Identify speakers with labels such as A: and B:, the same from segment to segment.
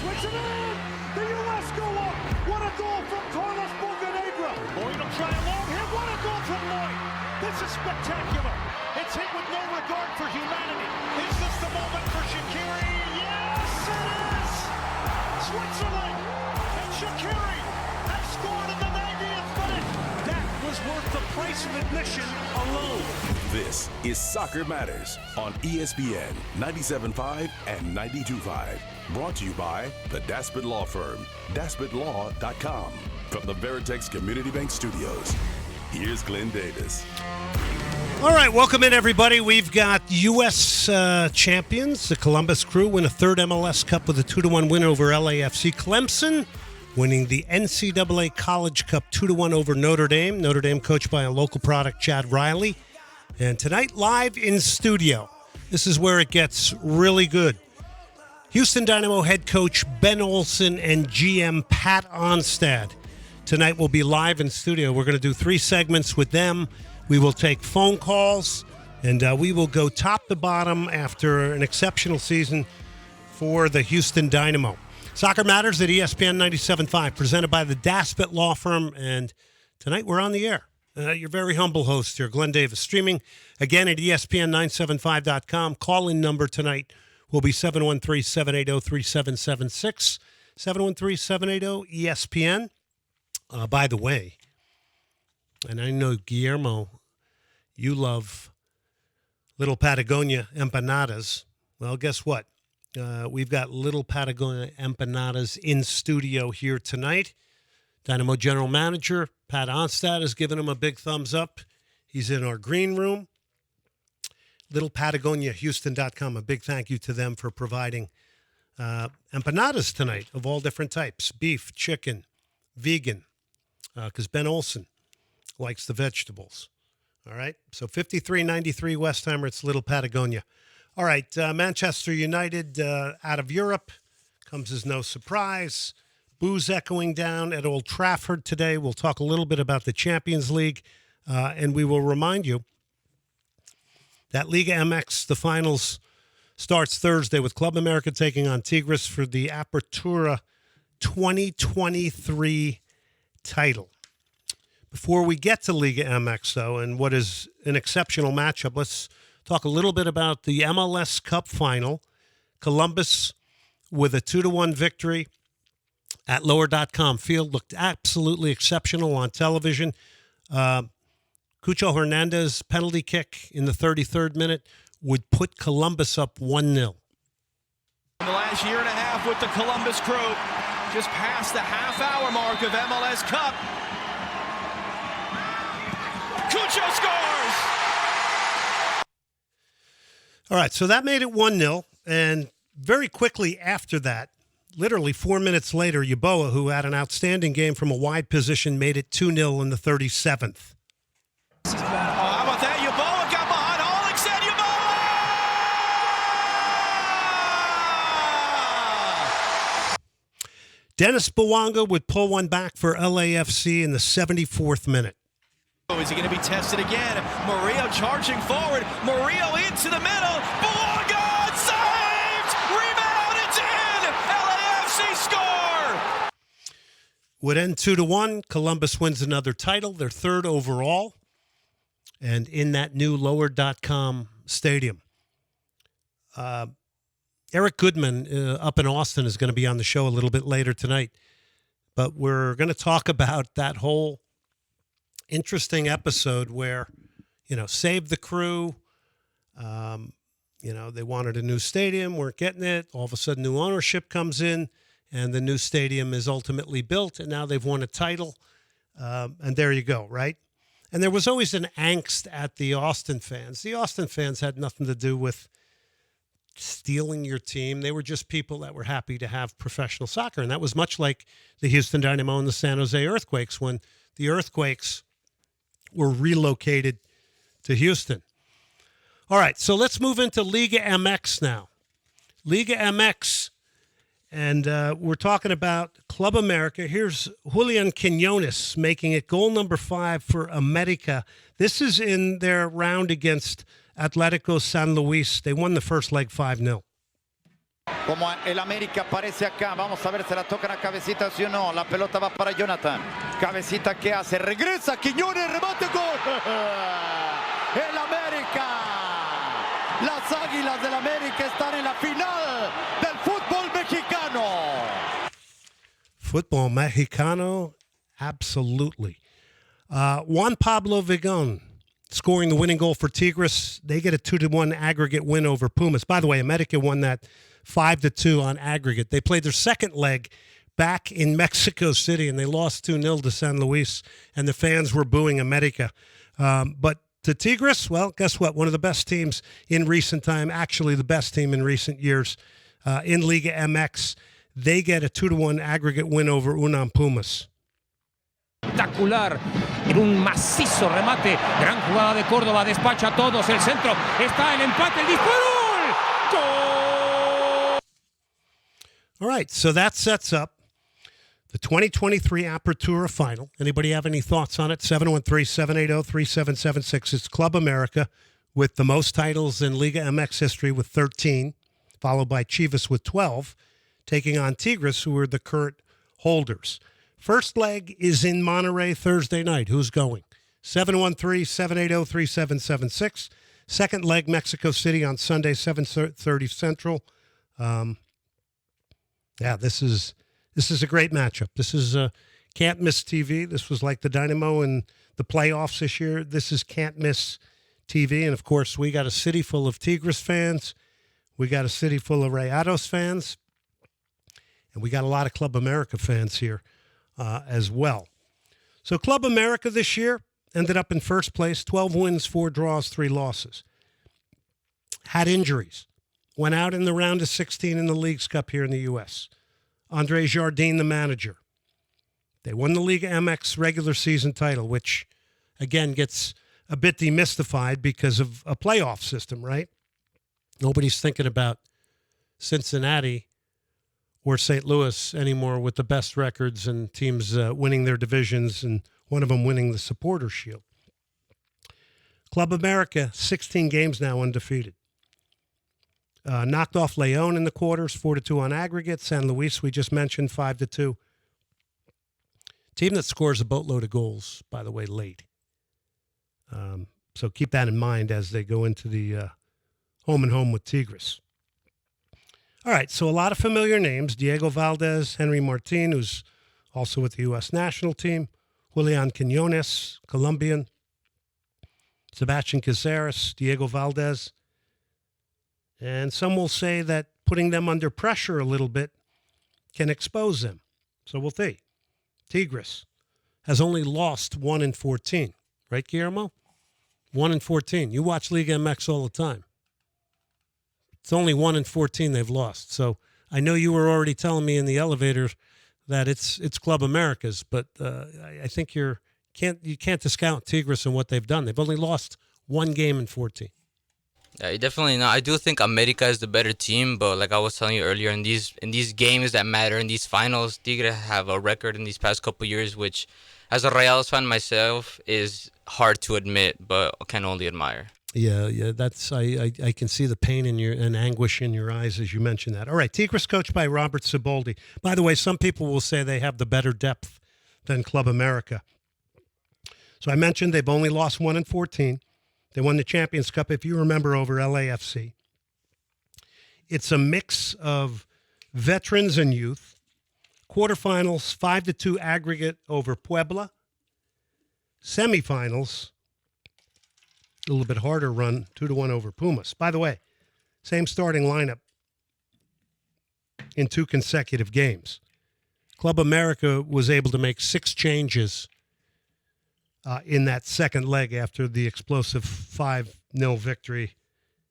A: puts it in! The U.S. go up! What a goal from Carlos Bocanegra! Lloyd will try a long hit. What a goal from Lloyd! This is spectacular! It's hit with no regard for humanity. Is this the moment for Shaqiri? Yes, it is! Switzerland and Shaqiri have scored in the 90th minute. That was worth the price of admission alone.
B: This is Soccer Matters on ESPN 97.5 and 92.5. Brought to you by the Daspit Law Firm, DaspitLaw.com. From the Veritex Community Bank Studios, here's Glenn Davis.
C: All right, welcome in, everybody. We've got U.S. champions. The Columbus Crew win a third MLS Cup with a 2-1 win over LAFC. Clemson winning the NCAA College Cup 2-1 over Notre Dame. Notre Dame coached by a local product, Chad Riley. And tonight, live in studio, this is where it gets really good. Houston Dynamo head coach Ben Olsen and GM Pat Onstad. Tonight we'll be live in studio. We're going to do 3 segments with them. We will take phone calls, and we will go top to bottom after an exceptional season for the Houston Dynamo. Soccer Matters at ESPN 97.5, presented by the Daspit Law Firm, and tonight we're on the air. Your very humble host here, Glenn Davis, streaming again at ESPN975.com. Call-in number tonight will be 713-780-3776, 713-780-ESPN. By the way, and I know, Guillermo, you love Little Patagonia empanadas. Well, guess what? We've got Little Patagonia empanadas in studio here tonight. Dynamo General Manager Pat Onstad has given him a big thumbs up. He's in our green room. LittlePatagoniaHouston.com. A big thank you to them for providing empanadas tonight of all different types. Beef, chicken, vegan, because Ben Olsen likes the vegetables. All right? So 5393 Westheimer, it's Little Patagonia. All right, Manchester United out of Europe comes as no surprise. Boos echoing down at Old Trafford today. We'll talk a little bit about the Champions League, and we will remind you that Liga MX, the finals, starts Thursday with Club America taking on Tigres for the Apertura 2023 title. Before we get to Liga MX, though, and what is an exceptional matchup, let's talk a little bit about the MLS Cup final. Columbus with a 2-1 victory at Lower.com Field looked absolutely exceptional on television. Cucho Hernandez penalty kick in the 33rd minute would put Columbus up 1-0.
D: In the last year and a half with the Columbus Crew, just past the half-hour mark of MLS Cup. Cucho scores!
C: All right, so that made it 1-0, and very quickly after that, literally 4 minutes later, Yeboah, who had an outstanding game from a wide position, made it 2-0 in the 37th.
D: Oh, how about that? Yeboah got behind Olsen. Yeboah!
C: Dennis Bouanga would pull one back for LAFC in the 74th minute.
D: Oh, is he going to be tested again? Murillo charging forward. Murillo into the middle. Bouanga saved! Rebound, it's in! LAFC score!
C: Would end 2-1. Columbus wins another title, their third overall, and in that new Lower.com stadium. Eric Goodman up in Austin is going to be on the show a little bit later tonight, but we're going to talk about that whole interesting episode where, Save the Crew, they wanted a new stadium, weren't getting it. All of a sudden, new ownership comes in, and the new stadium is ultimately built, and now they've won a title. And there you go, right? And there was always an angst at the Austin fans. The Austin fans had nothing to do with stealing your team. They were just people that were happy to have professional soccer. And that was much like the Houston Dynamo and the San Jose Earthquakes when the Earthquakes were relocated to Houston. All right, so let's move into Liga MX now. Liga MX, and we're talking about Club America. Here's Julian Quinones making it goal number 5 for America. This is in their round against Atletico San Luis. They won the first leg 5-0.
E: como el América aparece acá. Vamos a ver, se la tocan a Cabecita, sí o no. La pelota va para Jonathan. Cabecita, ¿qué hace? Regresa Quiñones, remate, gol. El América. Las Águilas del América están en la final del fútbol mexicano.
C: Football Mexicano, absolutely. Juan Pablo Vigón scoring the winning goal for Tigres. They get a 2-1 aggregate win over Pumas. By the way, America won that 5-2 on aggregate. They played their second leg back in Mexico City, and they lost 2-0 to San Luis, and the fans were booing America. But the Tigres, well, guess what? One of the best teams in recent time, actually the best team in recent years in Liga MX. They get a 2-1 aggregate win over UNAM Pumas.
F: Espectacular, en un macizo remate, gran jugada de Córdoba, despacha a todos, el centro, está el empate, el disparo, ¡gol!
C: All right, so that sets up the 2023 Apertura Final. Anybody have any thoughts on it? 713-780-3776. It's Club America with the most titles in Liga MX history with 13, followed by Chivas with 12, taking on Tigres, who are the current holders. First leg is in Monterrey Thursday night. Who's going? 713-780-3776. Second leg, Mexico City on Sunday, 7:30 Central. This is a great matchup. This is can't miss TV. This was like the Dynamo in the playoffs this year. This is can't miss TV. And, of course, we got a city full of Tigres fans. We got a city full of Rayados fans. And we got a lot of Club America fans here as well. So Club America this year ended up in first place, 12 wins, 4 draws, 3 losses. Had injuries. Went out in the round of 16 in the Leagues Cup here in the U.S. Andre Jardine, the manager. They won the Liga MX regular season title, which, again, gets a bit demystified because of a playoff system, right? Nobody's thinking about Cincinnati or St. Louis anymore with the best records and teams winning their divisions and one of them winning the Supporters' Shield. Club America, 16 games now undefeated. Knocked off Leon in the quarters, 4-2 on aggregate. San Luis, we just mentioned, 5-2. Team that scores a boatload of goals, by the way, late. So keep that in mind as they go into the home with Tigres. All right, so a lot of familiar names. Diego Valdez, Henry Martin, who's also with the U.S. national team. Julian Quiñones, Colombian. Sebastian Caceres, Diego Valdez. And some will say that putting them under pressure a little bit can expose them. So we'll see. Tigres has only lost 1 in 14. Right, Guillermo? 1 in 14. You watch Liga MX all the time. It's only 1 in 14 they've lost. So I know you were already telling me in the elevator that it's Club America's, but I think you can't discount Tigres and what they've done. They've only lost 1 game in 14.
G: Yeah, definitely not. I do think America is the better team, but like I was telling you earlier, in these games that matter, in these finals, Tigres have a record in these past couple years, which, as a Rayados fan myself, is hard to admit, but can only admire.
C: Yeah, that's I can see the pain in and anguish in your eyes as you mention that. All right, Tigres coached by Robert Siboldi. By the way, some people will say they have the better depth than Club America. So I mentioned they've only lost 1 in 14. They won the Champions Cup, if you remember, over LAFC. It's a mix of veterans and youth. Quarterfinals, 5-2 aggregate over Puebla. Semifinals, a little bit harder run, 2-1 over Pumas. By the way, same starting lineup in 2 consecutive games. Club America was able to make 6 changes in that second leg after the explosive 5-0 victory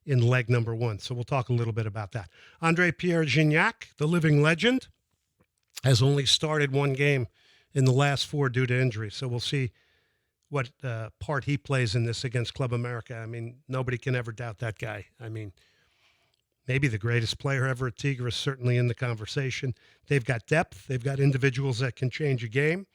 C: in leg number 1. So we'll talk a little bit about that. Andre Pierre Gignac, the living legend, has only started 1 game in the last 4 due to injury. So we'll see what part he plays in this against Club America. I mean, nobody can ever doubt that guy. I mean, maybe the greatest player ever at Tigres, certainly in the conversation. They've got depth. They've got individuals that can change a game.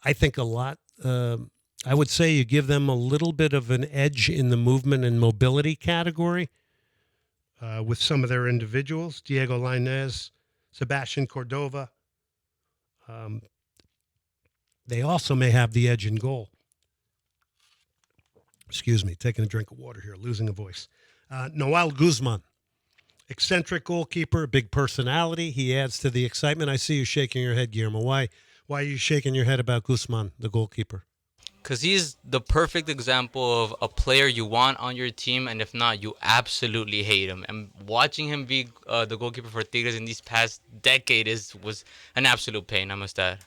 C: I think a lot. I would say you give them a little bit of an edge in the movement and mobility category with some of their individuals, Diego Lainez, Sebastian Cordova. They also may have the edge in goal. Excuse me, taking a drink of water here, losing a voice. Noel Guzman, eccentric goalkeeper, big personality. He adds to the excitement. I see you shaking your head, Guillermo. Why are you shaking your head about Guzman, the goalkeeper?
G: Because he's the perfect example of a player you want on your team, and if not, you absolutely hate him. And watching him be the goalkeeper for Tigres in these past decade was an absolute pain, I must add.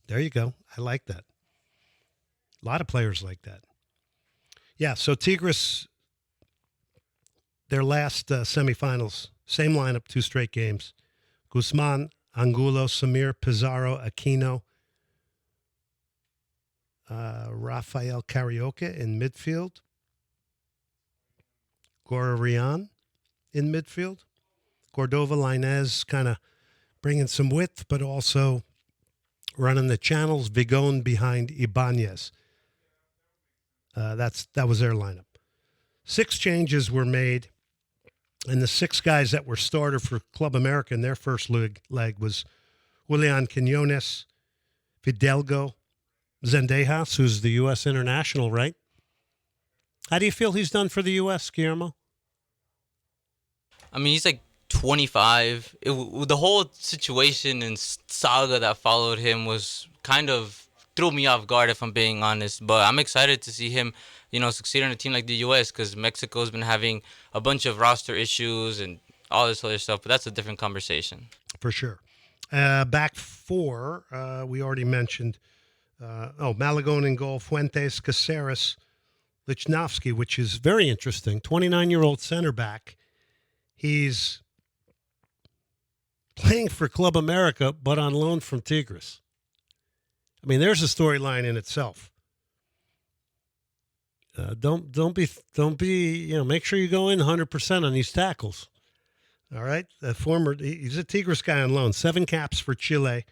C: There you go. I like that. A lot of players like that. Yeah, so Tigres, their last semifinals, same lineup, 2 straight games. Guzman, Angulo, Samir, Pizarro, Aquino, Rafael Carioca in midfield. Gorarian in midfield. Cordova, Lainez kind of bringing some width, but also running the channels. Vigon behind Ibanez. That was their lineup. 6 changes were made, and the 6 guys that were starter for Club America in their first leg was Julian Quinones, Fidalgo, Zendejas, who's the U.S. international, right? How do you feel he's done for the U.S., Guillermo?
G: I mean, he's like 25. The whole situation and saga that followed him was kind of threw me off guard, if I'm being honest. But I'm excited to see him, succeed on a team like the U.S. because Mexico's been having a bunch of roster issues and all this other stuff. But that's a different conversation.
C: For sure. Back 4, we already mentioned. Malagón in goal, Fuentes, Caceres, Lichnowsky, which is very interesting. 29-year-old center back. He's playing for Club America, but on loan from Tigres. I mean, there's a storyline in itself. Don't be. Make sure you go in 100% on these tackles. All right, he's a Tigres guy on loan. 7 caps for Chile,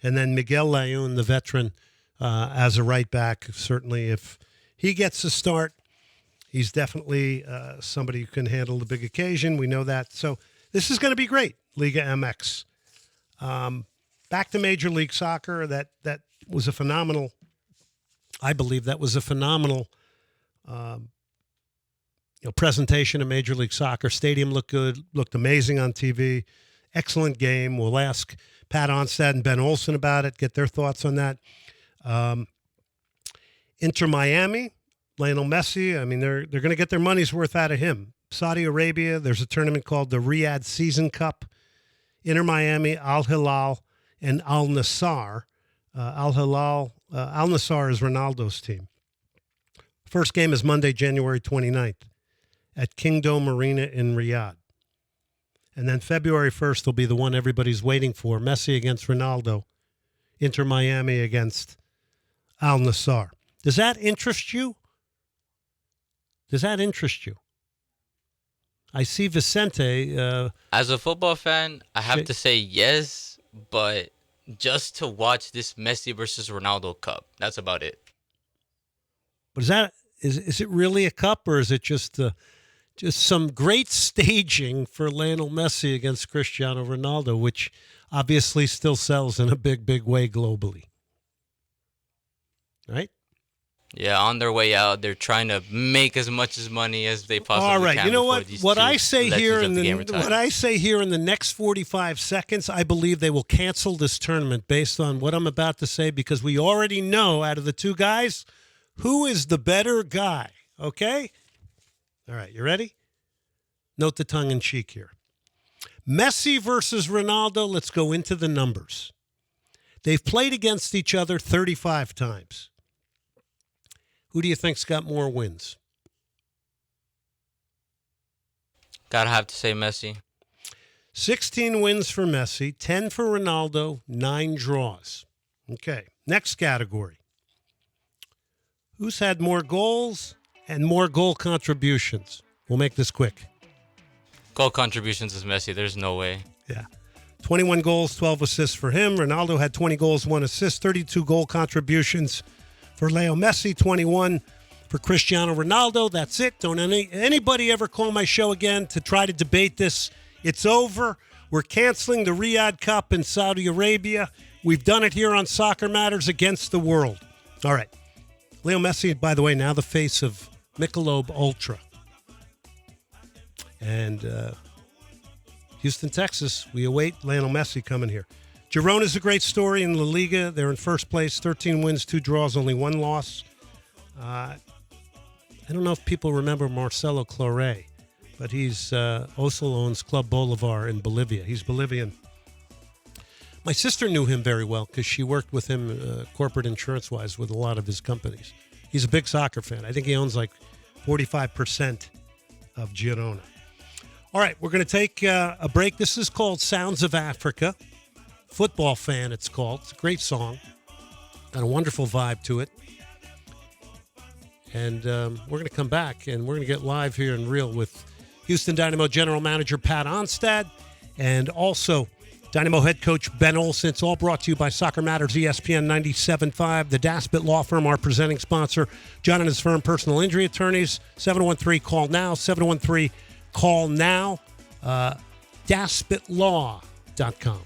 C: and then Miguel Layún, the veteran, as a right back. Certainly, if he gets a start, he's definitely somebody who can handle the big occasion. We know that. So this is going to be great. Liga MX. Back to Major League Soccer. That was a phenomenal. I believe that was a phenomenal presentation of Major League Soccer. Stadium looked good, looked amazing on TV. Excellent game. We'll ask Pat Onstad and Ben Olsen about it, get their thoughts on that. Inter Miami, Lionel Messi, I mean, they're going to get their money's worth out of him. Saudi Arabia, there's a tournament called the Riyadh Season Cup. Inter Miami, Al Hilal, and Al Nassr. Al Nassr is Ronaldo's team. First game is Monday, January 29th at Kingdom Arena in Riyadh. And then February 1st will be the one everybody's waiting for. Messi against Ronaldo. Inter Miami against Al Nassr. Does that interest you? I see Vicente.
G: As a football fan, I have to say yes, but just to watch this Messi versus Ronaldo cup, that's about it.
C: But is it really a cup, or is it just some great staging for Lionel Messi against Cristiano Ronaldo, which obviously still sells in a big, big way globally? Right?
G: Yeah, on their way out, they're trying to make as much money as they possibly can.
C: All right,
G: can.
C: You know what? What I say here in the next 45 seconds, I believe they will cancel this tournament based on what I'm about to say, because we already know out of the 2 guys who is the better guy. Okay? All right, you ready? Note the tongue in cheek here. Messi versus Ronaldo. Let's go into the numbers. They've played against each other 35 times. Who do you think's got more wins?
G: Gotta have to say Messi.
C: 16 wins for Messi, 10 for Ronaldo, 9 draws. Okay, next category. Who's had more goals and more goal contributions? We'll make this quick.
G: Goal contributions is Messi. There's no way.
C: Yeah. 21 goals, 12 assists for him. Ronaldo had 20 goals, 1 assist, 32 goal contributions for Leo Messi, 21 for Cristiano Ronaldo. That's it. Don't anybody ever call my show again to try to debate this. It's over. We're canceling the Riyadh Cup in Saudi Arabia. We've done it here on Soccer Matters against the world. All right. Leo Messi, by the way, now the face of Michelob Ultra. And Houston, Texas, we await Lionel Messi coming here. Girona's a great story in La Liga. They're in first place, 13 wins, 2 draws, only 1 loss. I don't know if people remember Marcelo Claret, but he's also owns Club Bolivar in Bolivia. He's Bolivian. My sister knew him very well because she worked with him corporate insurance-wise with a lot of his companies. He's a big soccer fan. I think he owns like 45% of Girona. All right, we're going to take a break. This is called Sounds of Africa. Football Fan, it's called. It's a great song. Got a wonderful vibe to it. And we're going to come back, and we're going to get live here in real with Houston Dynamo General Manager Pat Onstad and also Dynamo head coach Ben Olsen. It's all brought to you by Soccer Matters, ESPN 97.5, the Daspit Law Firm, our presenting sponsor. John and his firm, personal injury attorneys. 713-CALL-NOW, 713-CALL-NOW, DaspitLaw.com.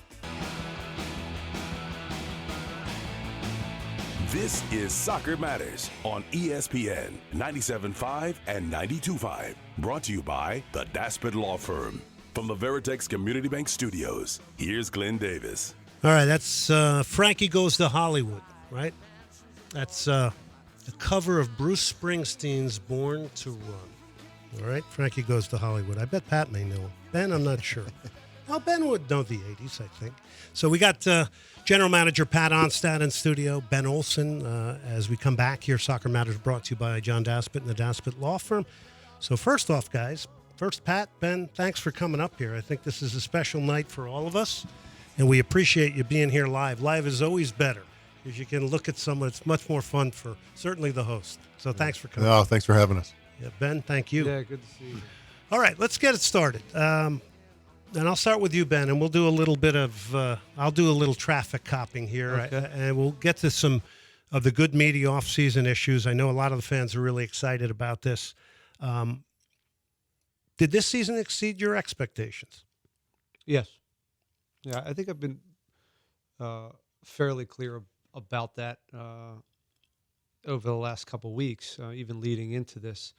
B: This is Soccer Matters on ESPN 97.5 and 92.5. Brought to you by the Daspit Law Firm. From the Veritex Community Bank Studios, here's Glenn Davis.
C: All right, that's Frankie Goes to Hollywood, right? That's the cover of Bruce Springsteen's Born to Run. All right, Frankie Goes to Hollywood. I bet Pat may know him. Ben, I'm not sure. Well, Ben would know the 80s, I think. So we got General Manager Pat Onstad in studio, Ben Olsen, as we come back here. Soccer Matters brought to you by John Daspit and the Daspit Law Firm. So first off, guys, Pat, Ben, thanks for coming up here. I think this is a special night for all of us, and we appreciate you being here live. Live is always better because you can look at someone. It's much more fun for certainly the host. So thanks for coming.
H: No, thanks for having us.
C: Yeah, Ben, thank you.
I: Yeah, good to see you.
C: All right, let's get it started. And I'll start with you, Ben, and we'll do a little bit of, I'll do a little traffic copping here,
I: Okay.
C: and we'll get to some of the good, meaty off-season issues. I know a lot of the fans are really excited about this. Did this season exceed your expectations?
I: Yes. Yeah, I think I've been fairly clear about that over the last couple of weeks, even leading into this,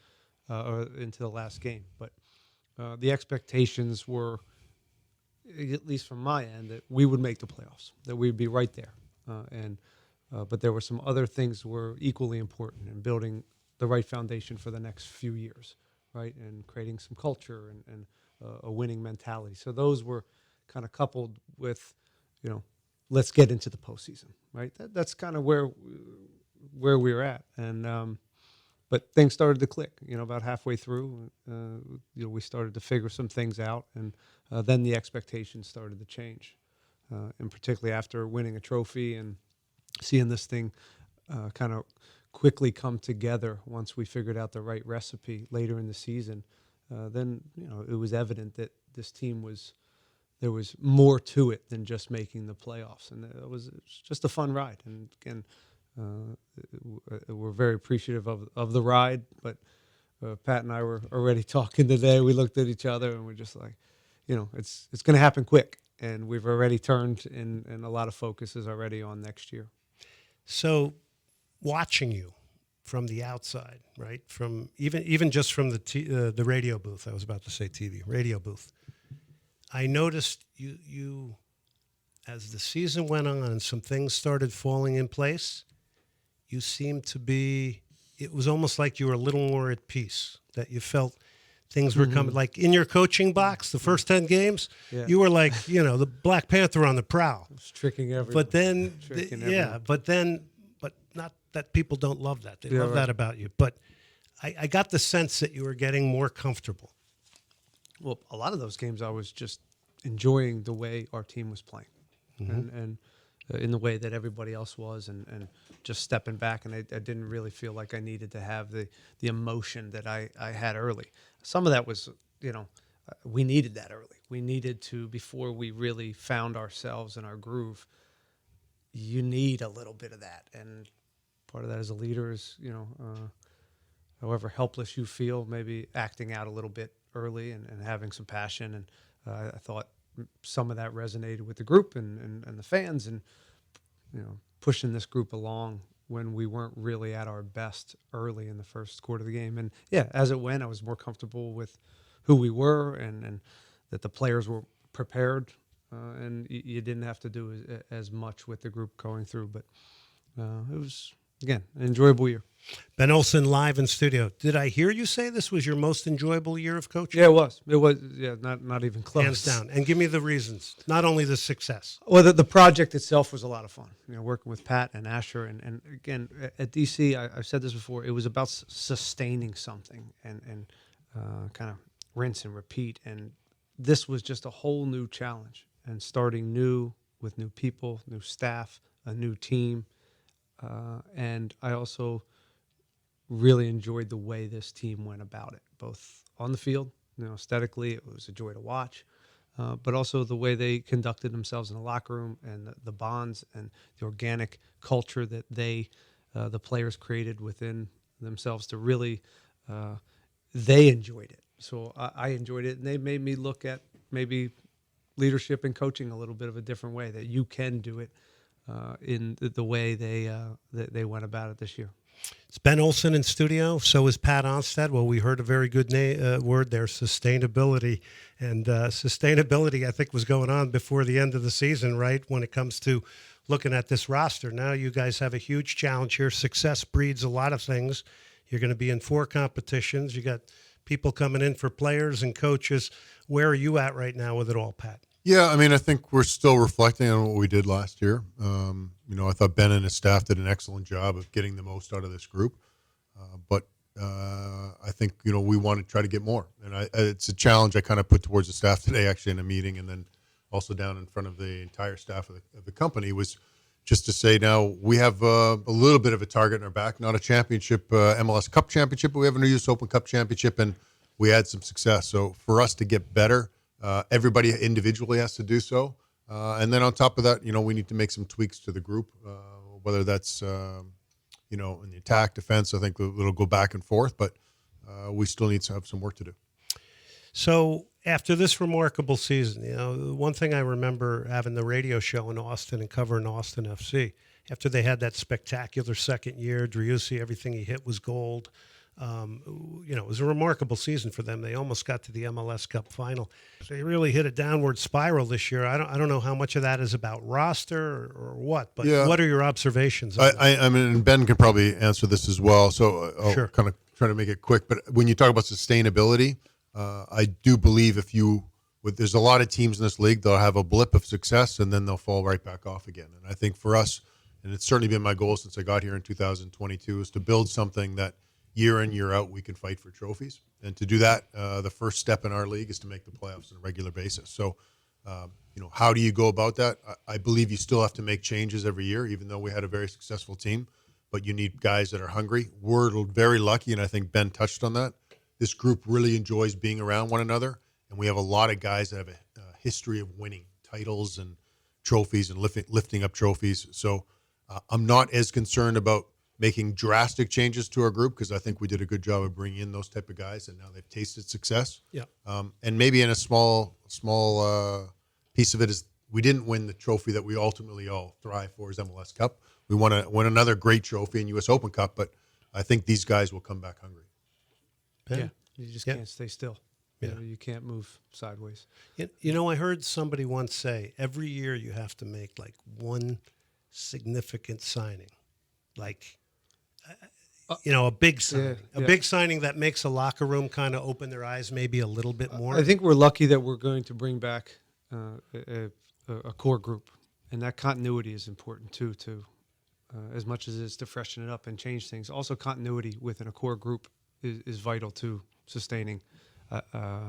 I: or into the last game. But the expectations were, at least from my end, that we would make the playoffs, that we'd be right there. But there were some other things that were equally important in building the right foundation for the next few years, right, and creating some culture and a winning mentality. So those were kind of coupled with, let's get into the postseason, right? That's kind of where we were at, and but things started to click. About halfway through, we started to figure some things out, and then the expectations started to change, and particularly after winning a trophy and seeing this thing kind of quickly come together once we figured out the right recipe later in the season, then it was evident that this team there was more to it than just making the playoffs, and it was just a fun ride. And again, we're very appreciative of the ride. But Pat and I were already talking today. We looked at each other and we're just like, it's going to happen quick, and we've already turned, and a lot of focus is already on next year.
C: So, watching you from the outside, right? From even just from the radio booth. I was about to say TV, radio booth. I noticed you as the season went on and some things started falling in place. You seemed to be. It was almost like you were a little more at peace. That you felt things were coming. Like in your coaching box, the first 10 games, you were like, the Black Panther on the prowl.
I: It's tricking everyone.
C: But then, but not that people don't love that. They love that about you. But I got the sense that you were getting more comfortable.
I: Well, a lot of those games I was just enjoying the way our team was playing, and in the way that everybody else was, and just stepping back. And I didn't really feel like I needed to have the emotion that I had early. Some of that was, we needed that early. We needed to, before we really found ourselves in our groove, you need a little bit of that. And part of that as a leader is, however helpless you feel, maybe acting out a little bit early and having some passion. And I thought some of that resonated with the group and the fans, and pushing this group along when we weren't really at our best early in the first quarter of the game. And yeah, as it went, I was more comfortable with who we were and that the players were prepared, and you didn't have to do as much with the group going through. But it was, again, an enjoyable year.
C: Ben Olsen live in studio. Did I hear you say this was your most enjoyable year of coaching?
I: Yeah, it was. It was. Yeah, not even close.
C: Hands down. And give me the reasons. Not only the success.
I: Well, the project itself was a lot of fun. Working with Pat and Asher, and again at DC, I've said this before. It was about sustaining something and kind of rinse and repeat. And this was just a whole new challenge and starting new with new people, new staff, a new team, and I also really enjoyed the way this team went about it, both on the field, aesthetically, it was a joy to watch, but also the way they conducted themselves in the locker room and the bonds and the organic culture that the players created within themselves to really, they enjoyed it. So I enjoyed it, and they made me look at maybe leadership and coaching a little bit of a different way, that you can do it in the way they went about it this year.
C: It's Ben Olsen in studio. So is Pat Onstad. Well, we heard a very good word there, sustainability. And sustainability, I think, was going on before the end of the season, right, when it comes to looking at this roster. Now you guys have a huge challenge here. Success breeds a lot of things. You're going to be in 4 competitions. You got people coming in for players and coaches. Where are you at right now with it all, Pat?
H: Yeah, I mean, I think we're still reflecting on what we did last year. I thought Ben and his staff did an excellent job of getting the most out of this group. But I think, we want to try to get more. And it's a challenge I kind of put towards the staff today, actually, in a meeting, and then also down in front of the entire staff of the company, was just to say now we have a little bit of a target in our back, not a championship, MLS Cup championship, but we have a US Open Cup championship, and we had some success. So for us to get better, everybody individually has to do so. And then on top of that, we need to make some tweaks to the group, whether that's, in the attack, defense. I think it'll go back and forth, but we still need to have some work to do.
C: So after this remarkable season, one thing I remember having the radio show in Austin and covering Austin FC, after they had that spectacular second year, Driussi, everything he hit was gold. It was a remarkable season for them. They almost got to the MLS Cup final. They really hit a downward spiral this year. I don't know how much of that is about roster or what, but what are your observations?
H: I mean, and Ben can probably answer this as well. So I'll kind of try to make it quick. But when you talk about sustainability, I do believe there's a lot of teams in this league, they'll have a blip of success and then they'll fall right back off again. And I think for us, and it's certainly been my goal since I got here in 2022, is to build something that year in, year out, we can fight for trophies. And to do that, the first step in our league is to make the playoffs on a regular basis. So, how do you go about that? I believe you still have to make changes every year, even though we had a very successful team. But you need guys that are hungry. We're very lucky, and I think Ben touched on that. This group really enjoys being around one another, and we have a lot of guys that have a history of winning titles and trophies and lifting up trophies. So I'm not as concerned about making drastic changes to our group, because I think we did a good job of bringing in those type of guys, and now they've tasted success.
C: Yeah.
H: And maybe in a small piece of it is we didn't win the trophy that we ultimately all thrive for, is MLS Cup. We want to win another great trophy in US Open Cup, but I think these guys will come back hungry.
C: Ben?
I: Yeah, you just can't stay still.
C: Yeah.
I: You can't move sideways.
C: I heard somebody once say, every year you have to make like one significant signing, like a big signing, big signing that makes a locker room kind of open their eyes maybe a little bit more.
I: I think we're lucky that we're going to bring back a core group, and that continuity is important too. As much as it is to freshen it up and change things, also continuity within a core group is vital to sustaining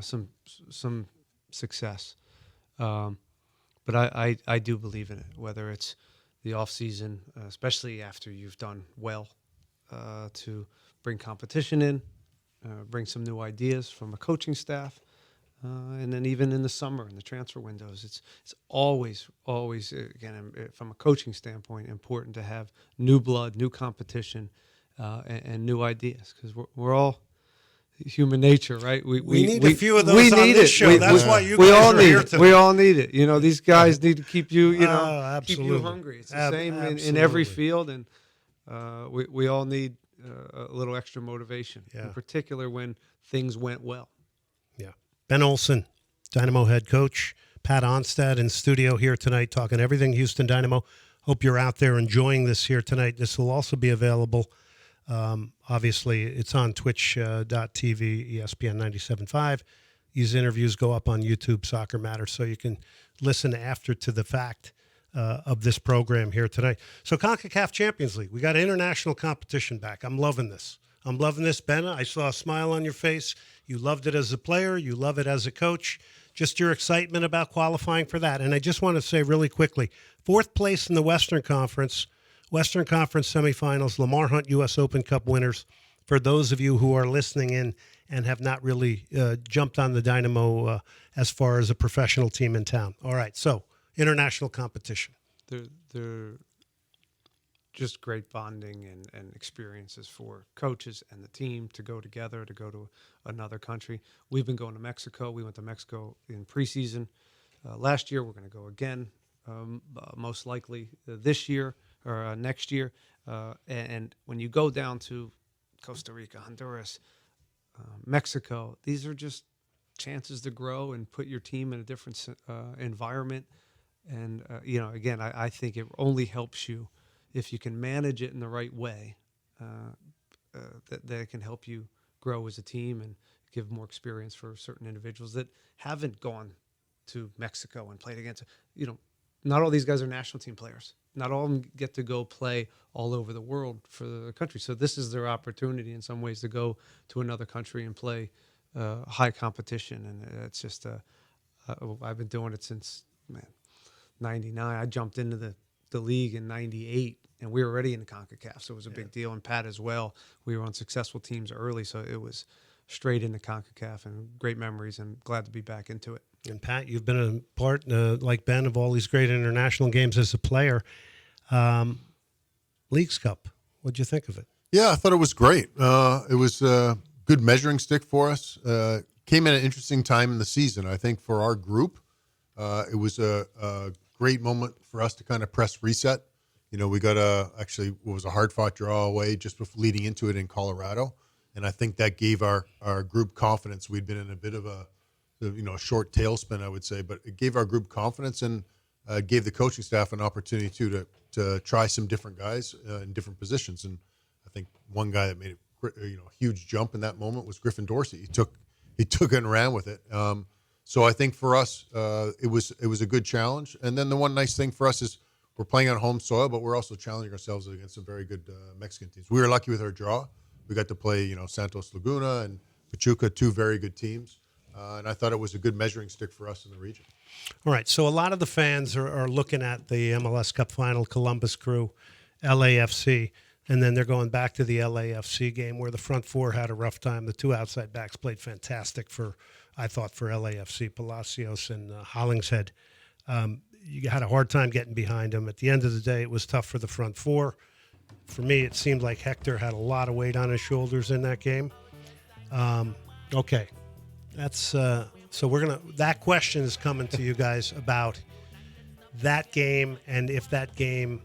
I: some success. But I do believe in it, whether it's the off season, especially after you've done well, to bring competition in, bring some new ideas from a coaching staff, and then even in the summer in the transfer windows, it's always again from a coaching standpoint important to have new blood, new competition, and new ideas, because we're all human nature, right?
C: We need a few of those on this show. That's why you guys
I: all
C: are
I: need
C: here
I: it.
C: today.
I: We all need it. These guys need to keep you, keep you
C: absolutely.
I: hungry. It's the same in every field, and we all need a little extra motivation, in particular when things went well.
C: Yeah. Ben Olsen, Dynamo head coach. Pat Onstad in studio here tonight talking everything Houston Dynamo. Hope you're out there enjoying this here tonight. This will also be available. Obviously, it's on twitch.tv, ESPN 97.5. These interviews go up on YouTube, Soccer Matters, so you can listen after to the fact of this program here tonight. So CONCACAF Champions League, we got international competition back. I'm loving this. Ben. I saw a smile on your face. You loved it as a player. You love it as a coach. Just your excitement about qualifying for that. And I just want to say really quickly, 4th place in the Western Conference semifinals, Lamar Hunt U.S. Open Cup winners. For those of you who are listening in and have not really jumped on the Dynamo as far as a professional team in town. All right, so international competition.
I: They're just great bonding and experiences for coaches and the team to go together, to go to another country. We've been going to Mexico. We went to Mexico in preseason last year. We're going to go again, most likely this year or next year. And when you go down to Costa Rica, Honduras, Mexico, these are just chances to grow and put your team in a different environment. And, again, I think it only helps you if you can manage it in the right way, that it can help you grow as a team and give more experience for certain individuals that haven't gone to Mexico and played against, not all these guys are national team players. Not all of them get to go play all over the world for the country. So this is their opportunity in some ways to go to another country and play high competition. And it's just, I've been doing it since, 99. I jumped into the league in 98, and we were already in the CONCACAF, so it was a big deal. And Pat as well. We were on successful teams early, so it was straight into CONCACAF, and great memories, and glad to be back into it.
C: And Pat, you've been a part, like Ben, of all these great international games as a player. Leagues Cup, what'd you think of it?
H: Yeah, I thought it was great. It was a good measuring stick for us. Came at an interesting time in the season. I think for our group, it was a great moment for us to kind of press reset. We got what was a hard-fought draw away just before leading into it in Colorado. And I think that gave our group confidence. We'd been in a bit of a short tailspin, I would say, but it gave our group confidence and gave the coaching staff an opportunity to try some different guys in different positions. And I think one guy that made a huge jump in that moment was Griffin Dorsey. He took it and ran with it. So I think for us, it was a good challenge. And then the one nice thing for us is we're playing on home soil, but we're also challenging ourselves against some very good Mexican teams. We were lucky with our draw. We got to play, Santos Laguna and Pachuca, 2 very good teams. And I thought it was a good measuring stick for us in the region.
C: All right, so a lot of the fans are looking at the MLS Cup final, Columbus Crew, LAFC, and then they're going back to the LAFC game where the front four had a rough time. The 2 outside backs played fantastic for LAFC, Palacios and Hollingshead. You had a hard time getting behind them. At the end of the day, it was tough for the front four. For me, it seemed like Hector had a lot of weight on his shoulders in that game. Okay. That's so that question is coming to you guys about that game, and if that game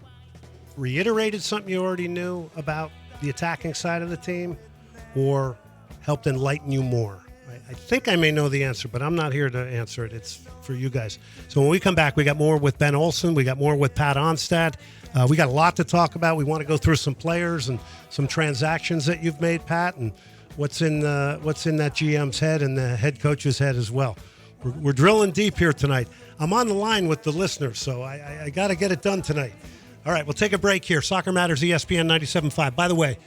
C: reiterated something you already knew about the attacking side of the team or helped enlighten you more. I think I may know the answer, but I'm not here to answer it. It's for you guys. So when we come back, we got more with Ben Olsen. We got more with Pat Onstad. We got a lot to talk about. We want to go through some players and some transactions that you've made, Pat, and what's in that GM's head and the head coach's head as well. We're drilling deep here tonight. I'm on the line with the listeners, so I got to get it done tonight. All right, we'll take a break here. Soccer Matters, ESPN 97.5. By the way,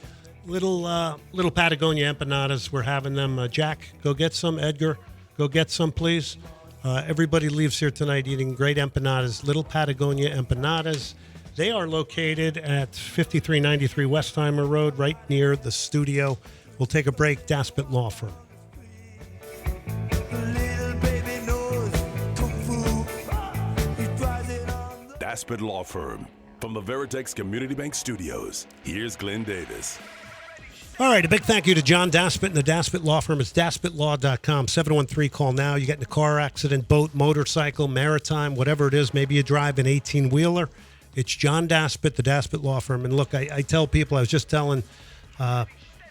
C: little Patagonia empanadas. We're having them. Jack, go get some. Edgar, go get some, please. Everybody leaves here tonight eating great empanadas. Little Patagonia empanadas. They are located at 5393 Westheimer Road, right near the studio. We'll take a break. Daspit Law Firm.
B: Daspit Law Firm. From the Veritex Community Bank Studios, here's Glenn Davis.
C: All right, a big thank you to John Daspit and the Daspit Law Firm. It's daspitlaw.com. 713 call now. You get in a car accident, boat, motorcycle, maritime, whatever it is. Maybe you drive an 18-wheeler. It's John Daspit, the Daspit Law Firm. And look, I tell people, I was just telling Pat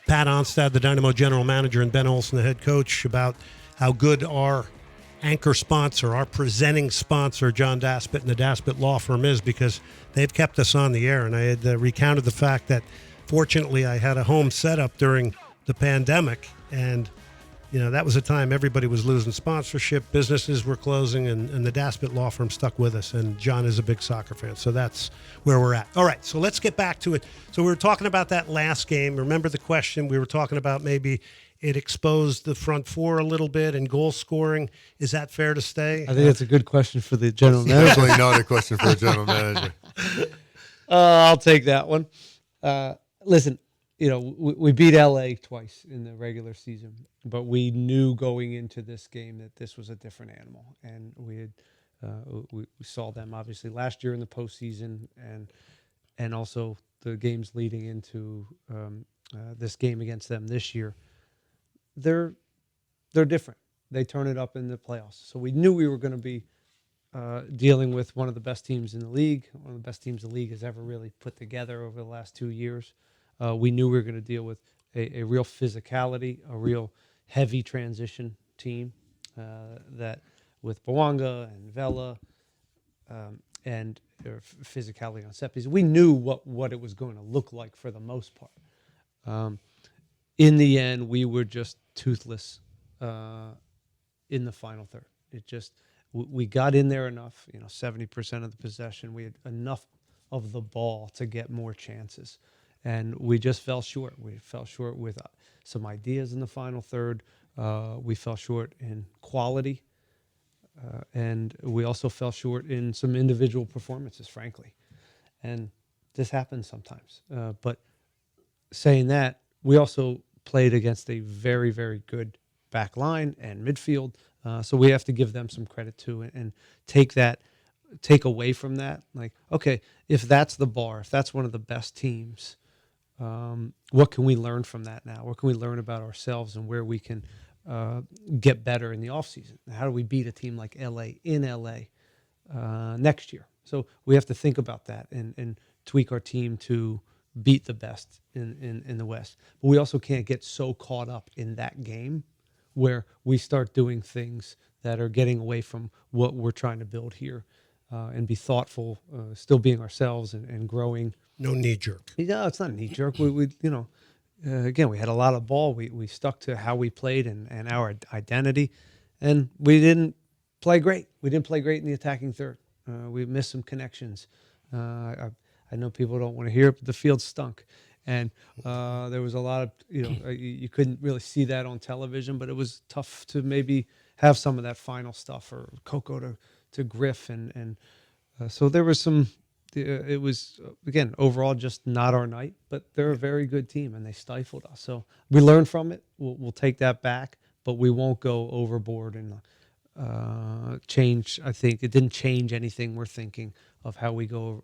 C: Onstad, the Dynamo general manager, and Ben Olsen, the head coach, about how good our anchor sponsor, our presenting sponsor, John Daspit and the Daspit Law Firm is, because they've kept us on the air. And I had recounted the fact that fortunately, I had a home setup during the pandemic, and that was a time everybody was losing sponsorship, businesses were closing, and the Daspit Law Firm stuck with us. And John is a big soccer fan, so that's where we're at. All right, so let's get back to it. So we were talking about that last game. Remember the question? We were talking about maybe it exposed the front four a little bit and goal scoring. Is that fair to say?
I: I think that's a good question for the general manager.
H: Definitely not a question for a general manager.
I: I'll take that one. Listen, we beat LA twice in the regular season, but we knew going into this game that this was a different animal, and we saw them obviously last year in the postseason, and also the games leading into this game against them this year. They're different. They turn it up in the playoffs, so we knew we were going to be dealing with one of the best teams in the league, one of the best teams the league has ever really put together over the last 2 years. We knew we were going to deal with a real physicality, a real heavy transition team that with Bouanga and Vela and physicality on set pieces. We knew what it was going to look like for the most part. In the end, we were just toothless in the final third. We got in there enough, 70% of the possession. We had enough of the ball to get more chances. And we just fell short. We fell short with some ideas in the final third. We fell short in quality. And we also fell short in some individual performances, frankly. And this happens sometimes. But saying that, we also played against a very, very good back line and midfield. So we have to give them some credit too, and take away from that. Like, okay, if that's the bar, if that's one of the best teams, what can we learn from that now? What can we learn about ourselves and where we can get better in the offseason? How do we beat a team like LA in LA next year? So we have to think about that and tweak our team to beat the best in the West. But we also can't get so caught up in that game where we start doing things that are getting away from what we're trying to build here, and be thoughtful, still being ourselves and growing.
C: No knee jerk.
I: Yeah, it's not knee jerk. We again, we had a lot of ball. We stuck to how we played and our identity, and we didn't play great. We didn't play great in the attacking third. We missed some connections. I know people don't want to hear it, but the field stunk. And there was a lot of, you couldn't really see that on television, but it was tough to maybe have some of that final stuff, or Coco to Griff. And so there was some, it was, again, overall just not our night, but they're a very good team and they stifled us. So we learned from it. We'll take that back, but we won't go overboard and change. I think it didn't change anything we're thinking of how we go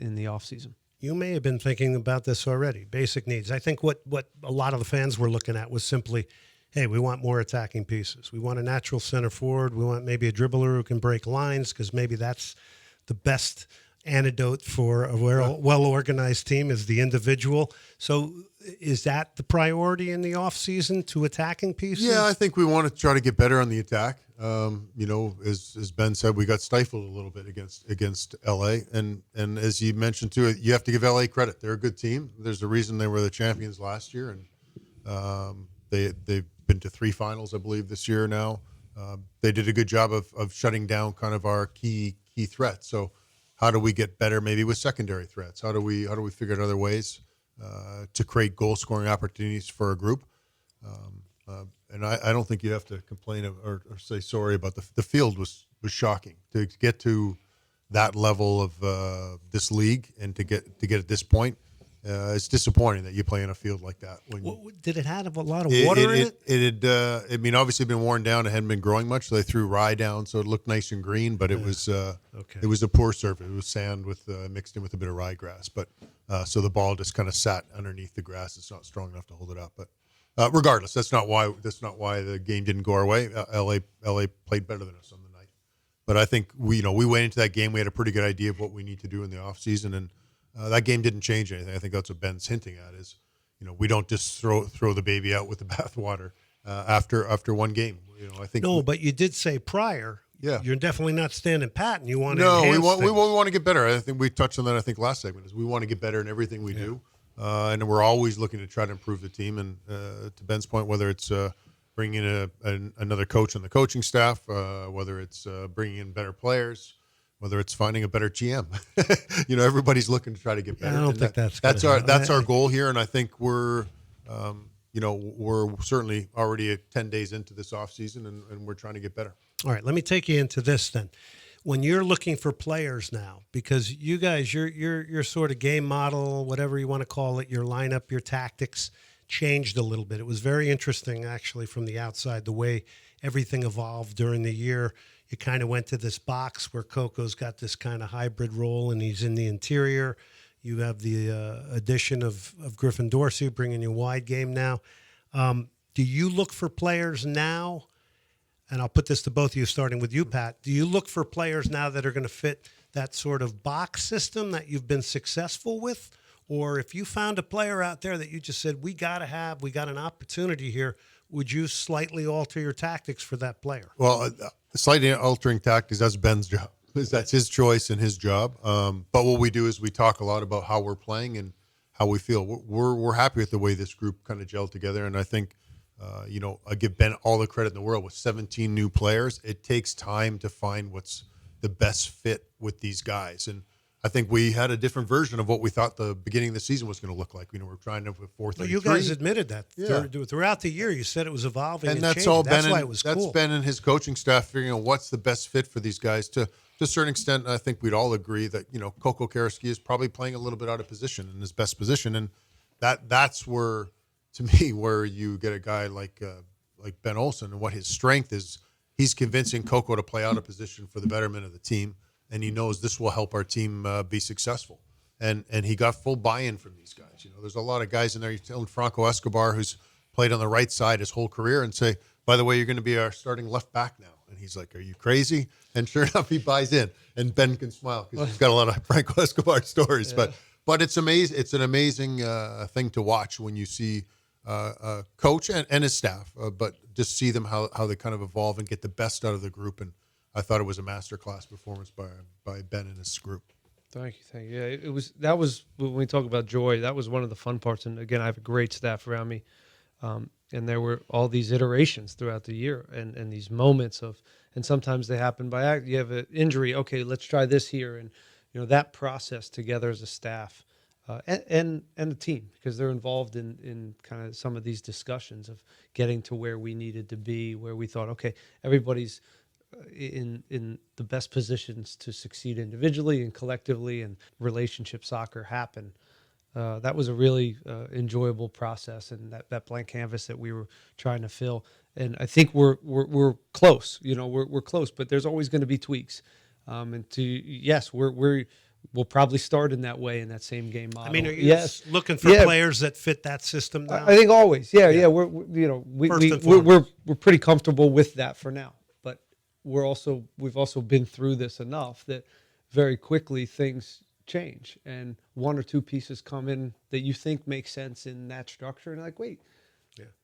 I: in the offseason.
C: You may have been thinking about this already. Basic needs. I think what a lot of the fans were looking at was simply, hey, we want more attacking pieces. We want a natural center forward. We want maybe a dribbler who can break lines, because maybe that's the best antidote for a well-organized team is the individual. So is that the priority in the offseason, to attacking pieces?
H: Yeah, I think we want to try to get better on the attack. As Ben said, we got stifled a little bit against LA, and as you mentioned too, you have to give LA credit. They're a good team. There's a reason they were the champions last year, and they've been to 3 finals, I believe, this year now. They did a good job of shutting down kind of our key threats. So how do we get better maybe with secondary threats? How do we figure out other ways to create goal scoring opportunities for a group? And I don't think you have to complain or say sorry about the field was shocking to get to that level of this league, and to get at this point. it's disappointing that you play in a field like that.
C: Did it have a lot of water in it?
H: It had, I mean, obviously been worn down. It hadn't been growing much. So they threw rye down, so it looked nice and green. But it was it was a poor surface. It was sand with mixed in with a bit of ryegrass. But so the ball just kind of sat underneath the grass. It's not strong enough to hold it up. But regardless, that's not why the game didn't go our way. LA played better than us on the night. But I think we went into that game. We had a pretty good idea of what we need to do in the off season, and that game didn't change anything. I think that's what Ben's hinting at is, we don't just throw the baby out with the bathwater after one game. I think
C: but you did say prior.
H: Yeah,
C: you're definitely not standing pat, and you want to.
H: No, we
C: want
H: want to get better. I think we touched on that. I think last segment is we want to get better in everything we do, and we're always looking to try to improve the team. And to Ben's point, whether it's bringing in another coach on the coaching staff, whether it's bringing in better players, whether it's finding a better GM, everybody's looking to try to get better.
C: I don't think
H: that's our goal here, and I think we're certainly already 10 days into this off season, and we're trying to get better.
C: All right, let me take you into this then. When you're looking for players now, because you guys, your sort of game model, whatever you want to call it, your lineup, your tactics changed a little bit. It was very interesting, actually, from the outside, the way everything evolved during the year. You kind of went to this box where Coco's got this kind of hybrid role, and he's in the interior. You have the addition of Griffin Dorsey bringing you wide game now. Do you look for players now? And I'll put this to both of you, starting with you, Pat. Do you look for players now that are going to fit that sort of box system that you've been successful with? Or if you found a player out there that you just said, we got an opportunity here, would you slightly alter your tactics for that player?
H: Well, slightly altering tactics, that's Ben's job. That's his choice and his job. But what we do is we talk a lot about how we're playing and how we feel. We're happy with the way this group kind of gelled together. And I think, I give Ben all the credit in the world. With 17 new players, it takes time to find what's the best fit with these guys. And I think we had a different version of what we thought the beginning of the season was going to look like. We're trying to 4-3-3.
C: Well, you guys admitted that throughout the year. You said it was evolving, and
H: that's
C: changing.
H: all.
C: That's why it was cool.
H: That's Ben and his coaching staff figuring out what's the best fit for these guys. To a certain extent, I think we'd all agree that Coco Karasky is probably playing a little bit out of position in his best position, and that's where, to me, where you get a guy like Ben Olsen, and what his strength is. He's convincing Coco to play out of position for the betterment of the team. And he knows this will help our team be successful. And he got full buy-in from these guys. There's a lot of guys in there. You're telling Franco Escobar, who's played on the right side his whole career, and say, by the way, you're going to be our starting left back now. And he's like, are you crazy? And sure enough, he buys in. And Ben can smile because he's got a lot of Franco Escobar stories. Yeah. But it's amazing. It's an amazing thing to watch when you see coach and his staff, but just see them how they kind of evolve and get the best out of the group. And I thought it was a masterclass performance by Ben and his group.
I: Thank you. Yeah, that was when we talk about joy. That was one of the fun parts. And again, I have a great staff around me, and there were all these iterations throughout the year, and these moments and sometimes they happen by act. You have an injury. Okay, let's try this here, and that process together as a staff, and the team, because they're involved in kind of some of these discussions of getting to where we needed to be, where we thought, okay, everybody's in the best positions to succeed individually and collectively, and relationship soccer happen. That was a really enjoyable process, and that blank canvas that we were trying to fill. And I think we're close. We're close, but there's always going to be tweaks. We'll probably start in that way, in that same game model.
C: I mean, are you looking for players that fit that system now?
I: I think always. Yeah. We're pretty comfortable with that for now. We've also been through this enough that very quickly things change, and one or two pieces come in that you think make sense in that structure, and like, wait,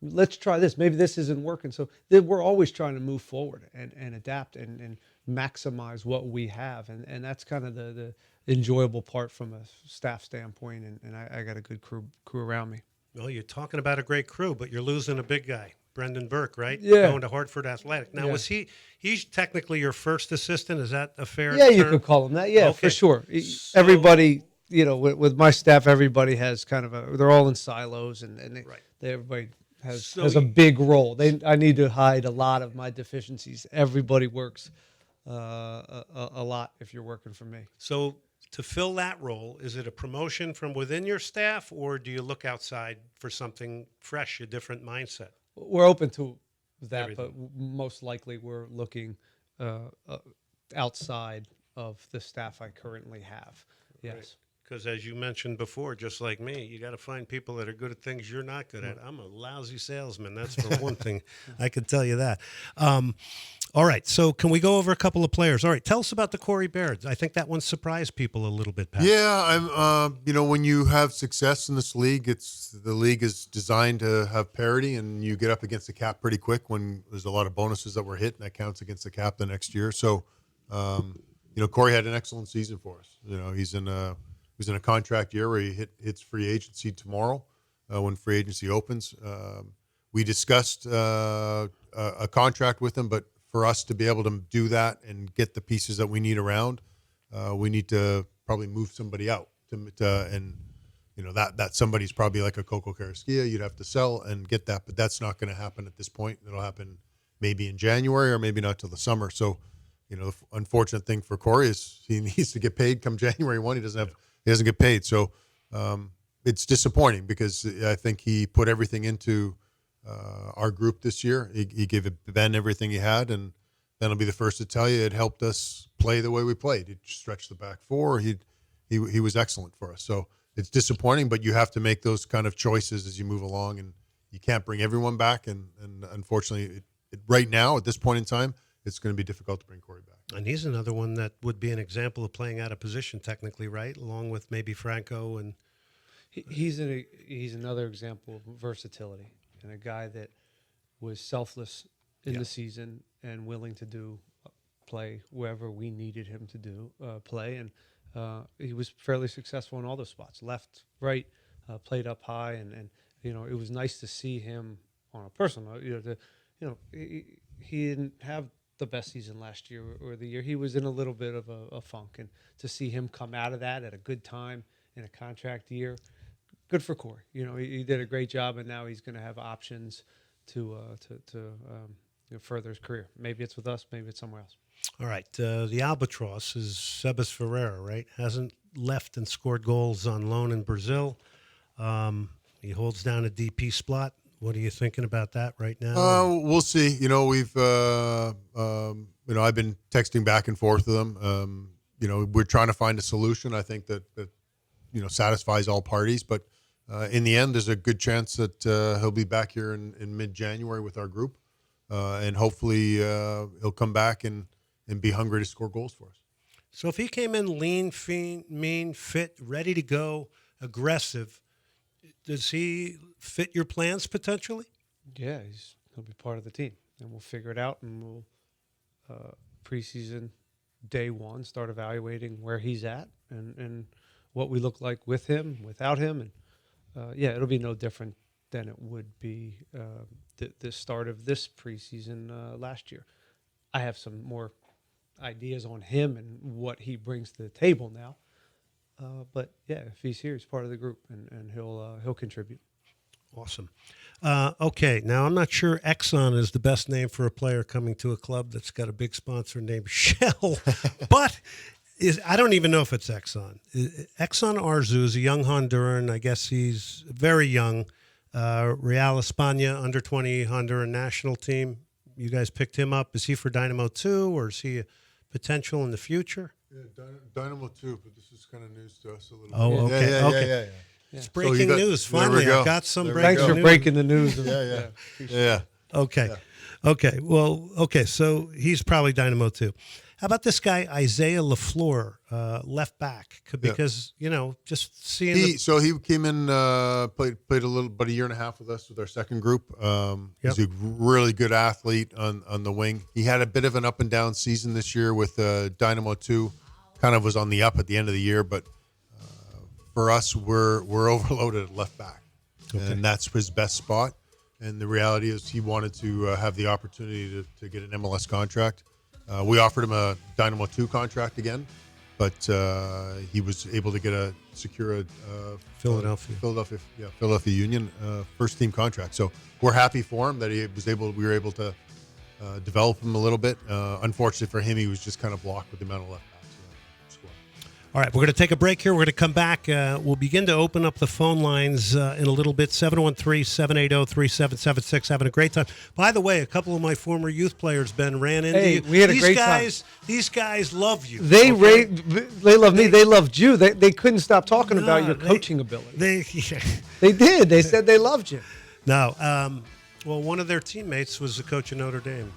I: let's try this. Maybe this isn't working. So we're always trying to move forward and adapt and maximize what we have, and that's kind of the enjoyable part from a staff standpoint. And I got a good crew around me.
C: Well, you're talking about a great crew, but you're losing a big guy. Brendan Burke, right?
I: Yeah.
C: Going to Hartford Athletic. Now, was he's technically your first assistant? Is that a fair
I: term?
C: You
I: could call him that. Yeah, okay. For sure. So, everybody, with my staff, everybody has kind of they're all in silos, and everybody has a big role. I need to hide a lot of my deficiencies. Everybody works a lot if you're working for me.
C: So to fill that role? Is it a promotion from within your staff, or do you look outside for something fresh, a different mindset?
I: We're open to that,
C: Everything.
I: but most likely we're looking outside of the staff I currently have. Yes.
C: Because as you mentioned before, just like me, you got to find people that are good at things you're not good at. I'm a lousy salesman. That's for one thing. I can tell you that. All right. So can we go over a couple of players? All right. Tell us about the Corey Bairds. I think that one surprised people a little bit, Pat.
H: Yeah, I'm. When you have success in this league, the league is designed to have parity, and you get up against the cap pretty quick when there's a lot of bonuses that were hit, and that counts against the cap the next year. So, Corey had an excellent season for us. He's in a contract year where he hits free agency tomorrow when free agency opens. We discussed a contract with him, but for us to be able to do that and get the pieces that we need around, we need to probably move somebody out. That somebody's probably like a Coco Carrasquilla. You'd have to sell and get that, but that's not going to happen at this point. It'll happen maybe in January or maybe not till the summer. So, the unfortunate thing for Corey is he needs to get paid come January 1. He doesn't get paid. So it's disappointing because I think he put everything into our group this year. He gave Ben everything he had, and Ben will be the first to tell you it helped us play the way we played. He stretched the back four. He was excellent for us. So it's disappointing, but you have to make those kind of choices as you move along, and you can't bring everyone back. And unfortunately, right now at this point in time, it's going to be difficult to bring Corey back.
C: And he's another one that would be an example of playing out of position technically, right? Along with maybe Franco and
I: he's another example of versatility and a guy that was selfless in the season and willing to play wherever we needed him to play. And he was fairly successful in all those spots, left, right, played up high. And it was nice to see him on a personal, he didn't have the best season last year or the year. He was in a little bit of a funk, and to see him come out of that at a good time in a contract year, good for Corey. He did a great job, and now he's going to have options to further his career. Maybe it's with us, maybe it's somewhere else.
C: All right. The albatross is Sebas Ferreira, right? Hasn't left and scored goals on loan in Brazil. He holds down a DP spot. What are you thinking about that right now?
H: We'll see. We've, I've been texting back and forth with them. We're trying to find a solution. I think that satisfies all parties. But in the end, there's a good chance that he'll be back here in mid-January with our group, and hopefully he'll come back and be hungry to score goals for us.
C: So if he came in lean, mean, fit, ready to go, aggressive, does he fit your plans potentially?
I: Yeah, he'll be part of the team, and we'll figure it out, and we'll preseason day one start evaluating where he's at and what we look like with him, without him, and it'll be no different than it would be the start of this preseason last year. I have some more ideas on him and what he brings to the table now. But if he's here, he's part of the group, and he'll contribute.
C: Awesome. Okay, now I'm not sure Exxon is the best name for a player coming to a club that's got a big sponsor named Shell, but I don't even know if it's Exxon. Exxon Arzu is a young Honduran. I guess he's very young. Real España under 20 Honduran national team. You guys picked him up. Is he for Dynamo too, or is he a potential in the future?
H: Yeah, Dynamo too, but this is kind of news to us a little bit.
C: Oh, okay.
H: Yeah.
C: It's breaking news. Finally, I got some breaking
I: Thanks for
C: news.
I: breaking the news.
H: Yeah.
C: Okay.
H: Yeah.
C: Okay. Well, okay. So he's probably Dynamo too. How about this guy, Isaiah LaFleur, left back? Because, just seeing
H: he came in, played about a year and a half with us with our second group. He's a really good athlete on the wing. He had a bit of an up and down season this year with Dynamo 2. Kind of was on the up at the end of the year, but for us, we're overloaded at left back. Okay. And that's his best spot. And the reality is he wanted to have the opportunity to get an MLS contract. We offered him a Dynamo 2 contract again, but he was able to secure a Philadelphia Union first team contract. So we're happy for him that we were able to develop him a little bit. Unfortunately for him, he was just kind of blocked with the amount of left backs.
C: All right, we're going to take a break here. We're going to come back. We'll begin to open up the phone lines in a little bit. 713-780-3776. Having a great time. By the way, a couple of my former youth players, Ben, ran into you.
I: We had a great time.
C: These guys love you.
I: They love me. They loved you. They couldn't stop talking about your coaching ability. They did. They said they loved you.
C: No. Well, one of their teammates was the coach of Notre Dame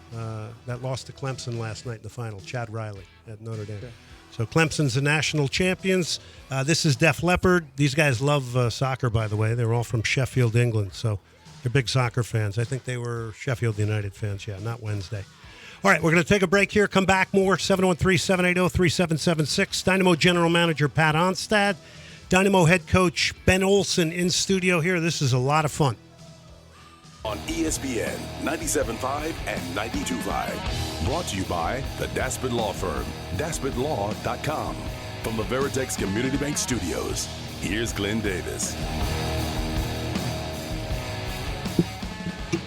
C: that lost to Clemson last night in the final, Chad Riley at Notre Dame. Okay. So Clemson's the national champions. This is Def Leppard. These guys love soccer, by the way. They're all from Sheffield, England, so they're big soccer fans. I think they were Sheffield United fans, not Wednesday. All right, we're going to take a break here. Come back more, 713-780-3776. Dynamo General Manager Pat Onstad. Dynamo head coach Ben Olsen in studio here. This is a lot of fun.
B: On ESPN 97.5 and 92.5. Brought to you by the Daspit Law Firm, DaspitLaw.com. From the Veritex Community Bank Studios, here's Glenn Davis.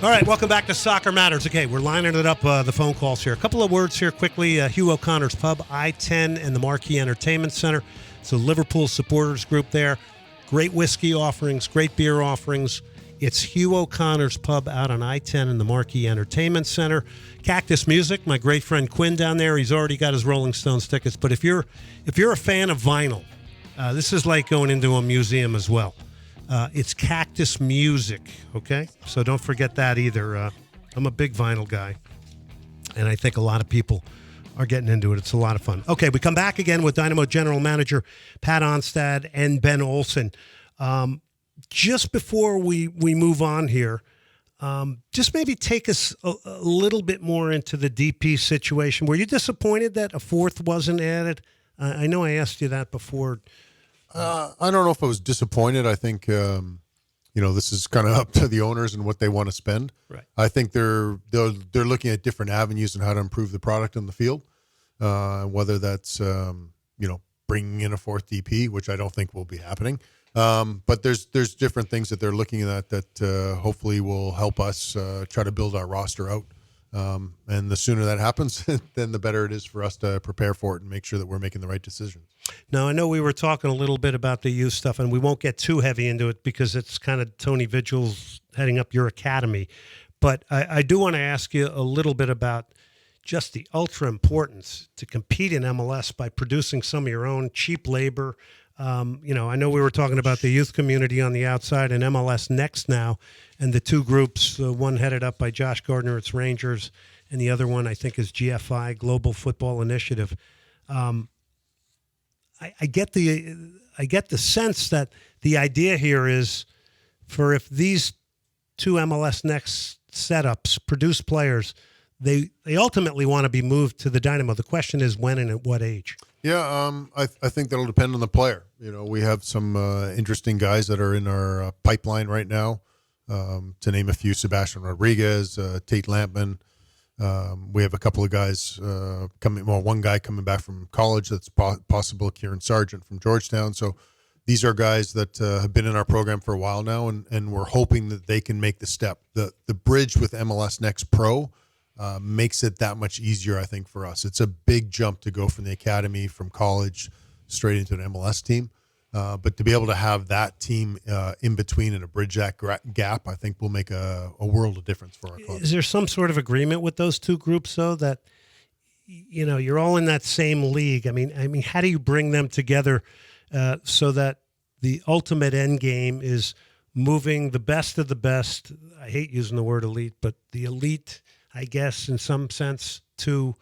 C: All right, welcome back to Soccer Matters. Okay, we're lining it up, the phone calls here. A couple of words here quickly. Hugh O'Connor's Pub, I-10 and the Marquee Entertainment Center. It's a Liverpool supporters group there. Great whiskey offerings, great beer offerings. It's Hugh O'Connor's Pub out on I-10 in the Marquee Entertainment Center. Cactus Music, my great friend Quinn down there, he's already got his Rolling Stones tickets. But if you're a fan of vinyl, this is like going into a museum as well. It's Cactus Music, okay? So don't forget that either. I'm a big vinyl guy, and I think a lot of people are getting into it. It's a lot of fun. Okay, we come back again with Dynamo General Manager Pat Onstad and Ben Olsen. Just before we move on here, just maybe take us a little bit more into the DP situation. Were you disappointed that a fourth wasn't added? I know I asked you that before.
H: I don't know if I was disappointed. I think this is kind of up to the owners and what they want to spend.
C: Right.
H: I think they're looking at different avenues and how to improve the product on the field. Whether that's bringing in a fourth DP, which I don't think will be happening. But there's different things that they're looking at that hopefully will help us try to build our roster out. And the sooner that happens, then the better it is for us to prepare for it and make sure that we're making the right decisions.
C: Now, I know we were talking a little bit about the youth stuff, and we won't get too heavy into it because it's kind of Tony Vigil's heading up your academy. But I do want to ask you a little bit about just the ultra importance to compete in MLS by producing some of your own cheap labor. I know we were talking about the youth community on the outside and MLS Next now, and the two groups, one headed up by Josh Gardner, it's Rangers, and the other one I think is GFI, Global Football Initiative. I get the sense that the idea here is for if these two MLS Next setups produce players, they ultimately want to be moved to the Dynamo. The question is when and at what age.
H: Yeah, I think that'll depend on the player. We have some interesting guys that are in our pipeline right now. To name a few, Sebastian Rodriguez, Tate Lampman. We have a couple of guys coming. Well, one guy coming back from college that's possible, Kieran Sargent from Georgetown. So these are guys that have been in our program for a while now, and we're hoping that they can make the step. The bridge with MLS Next Pro makes it that much easier, I think, for us. It's a big jump to go from the academy, from college, straight into an MLS team. But to be able to have that team in between and to bridge that gap, I think will make a world of difference for our club.
C: Is there some sort of agreement with those two groups, though, that you're all in that same league? I mean, how do you bring them together so that the ultimate end game is moving the best of the best? I hate using the word elite, but the elite, I guess, in some sense, to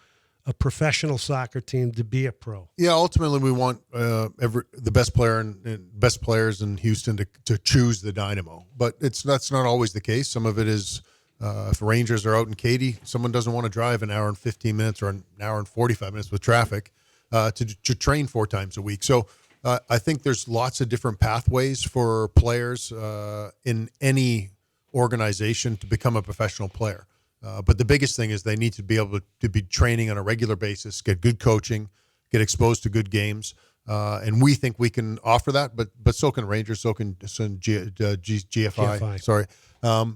C: a professional soccer team to be a pro.
H: Yeah, ultimately we want the best player and best players in Houston to choose the Dynamo, but that's not always the case. Some of it is if Rangers are out in Katy, someone doesn't want to drive an hour and 15 minutes or an hour and 45 minutes with traffic to train 4 times a week. So I think there's lots of different pathways for players in any organization to become a professional player. But the biggest thing is they need to be able to be training on a regular basis, get good coaching, get exposed to good games. And we think we can offer that, but so can Rangers, so can GFI. Sorry.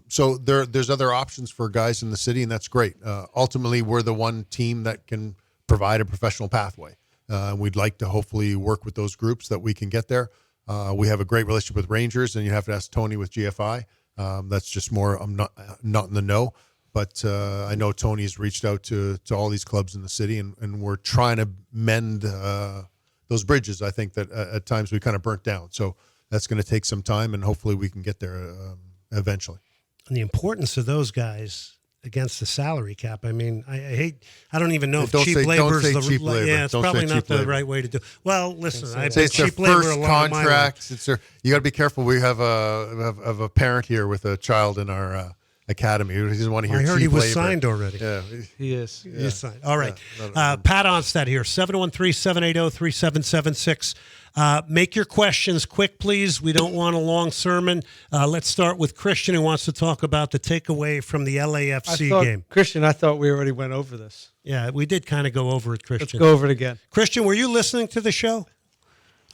H: So there's other options for guys in the city, and that's great. Ultimately, we're the one team that can provide a professional pathway. We'd like to hopefully work with those groups that we can get there. We have a great relationship with Rangers, and you have to ask Tony with GFI. That's just more. I'm not in the know, but I know Tony's reached out to all these clubs in the city, and we're trying to mend those bridges. I think that at times we kind of burnt down. So that's going to take some time, and hopefully we can get there eventually.
C: And the importance of those guys against the salary cap. I mean, I don't even know if cheap labor is the
H: cheap labor.
C: Yeah, it's
H: don't
C: probably not the
H: labor.
C: right way to do. Well, listen, I've
H: say
C: been
H: it's their
C: cheap labor a
H: first
C: lot of my life.
H: contract. You got to be careful. We have a parent here with a child in our academy who doesn't want to hear.
C: I heard
H: cheap
C: he was
H: labor.
C: signed already.
H: Yeah,
I: He is.
C: He's signed. All right.
H: Yeah,
C: Pat Onstad here, 713-780-3776. Make your questions quick, please. We don't want a long sermon. Let's start with Christian, who wants to talk about the takeaway from the LAFC game.
I: Christian, I thought we already went over this.
C: Yeah, we did kind of go over it, Christian.
I: Let's go over it again.
C: Christian, were you listening to the show?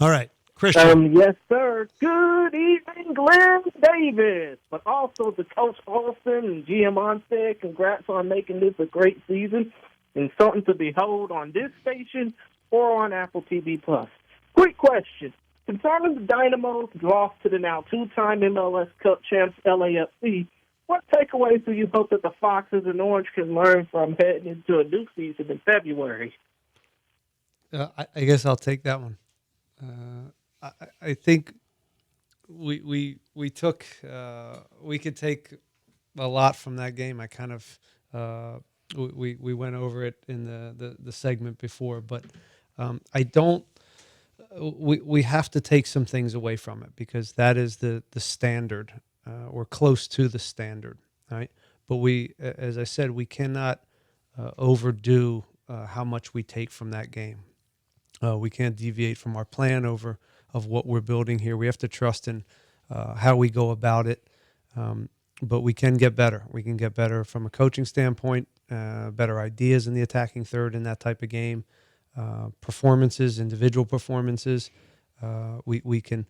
C: All right. Christian.
J: Yes, sir. Good evening, Glenn Davis, but also to Coach Olsen and GM Onstad. Congrats on making this a great season and something to behold on this station or on Apple TV+. Quick question. Concerning the Dynamo's loss to the now two-time MLS Cup champs LAFC, what takeaways do you hope that the Foxes and Orange can learn from heading into a new season in February?
I: I guess I'll take that one. I think we took we could take a lot from that game. I kind of we went over it in the segment before, but I don't. We have to take some things away from it because that is the standard or close to the standard, right? But we, as I said, we cannot overdo how much we take from that game. We can't deviate from our plan of what we're building here. We have to trust in how we go about it, but we can get better. We can get better from a coaching standpoint, better ideas in the attacking third in that type of game, performances, individual performances. We can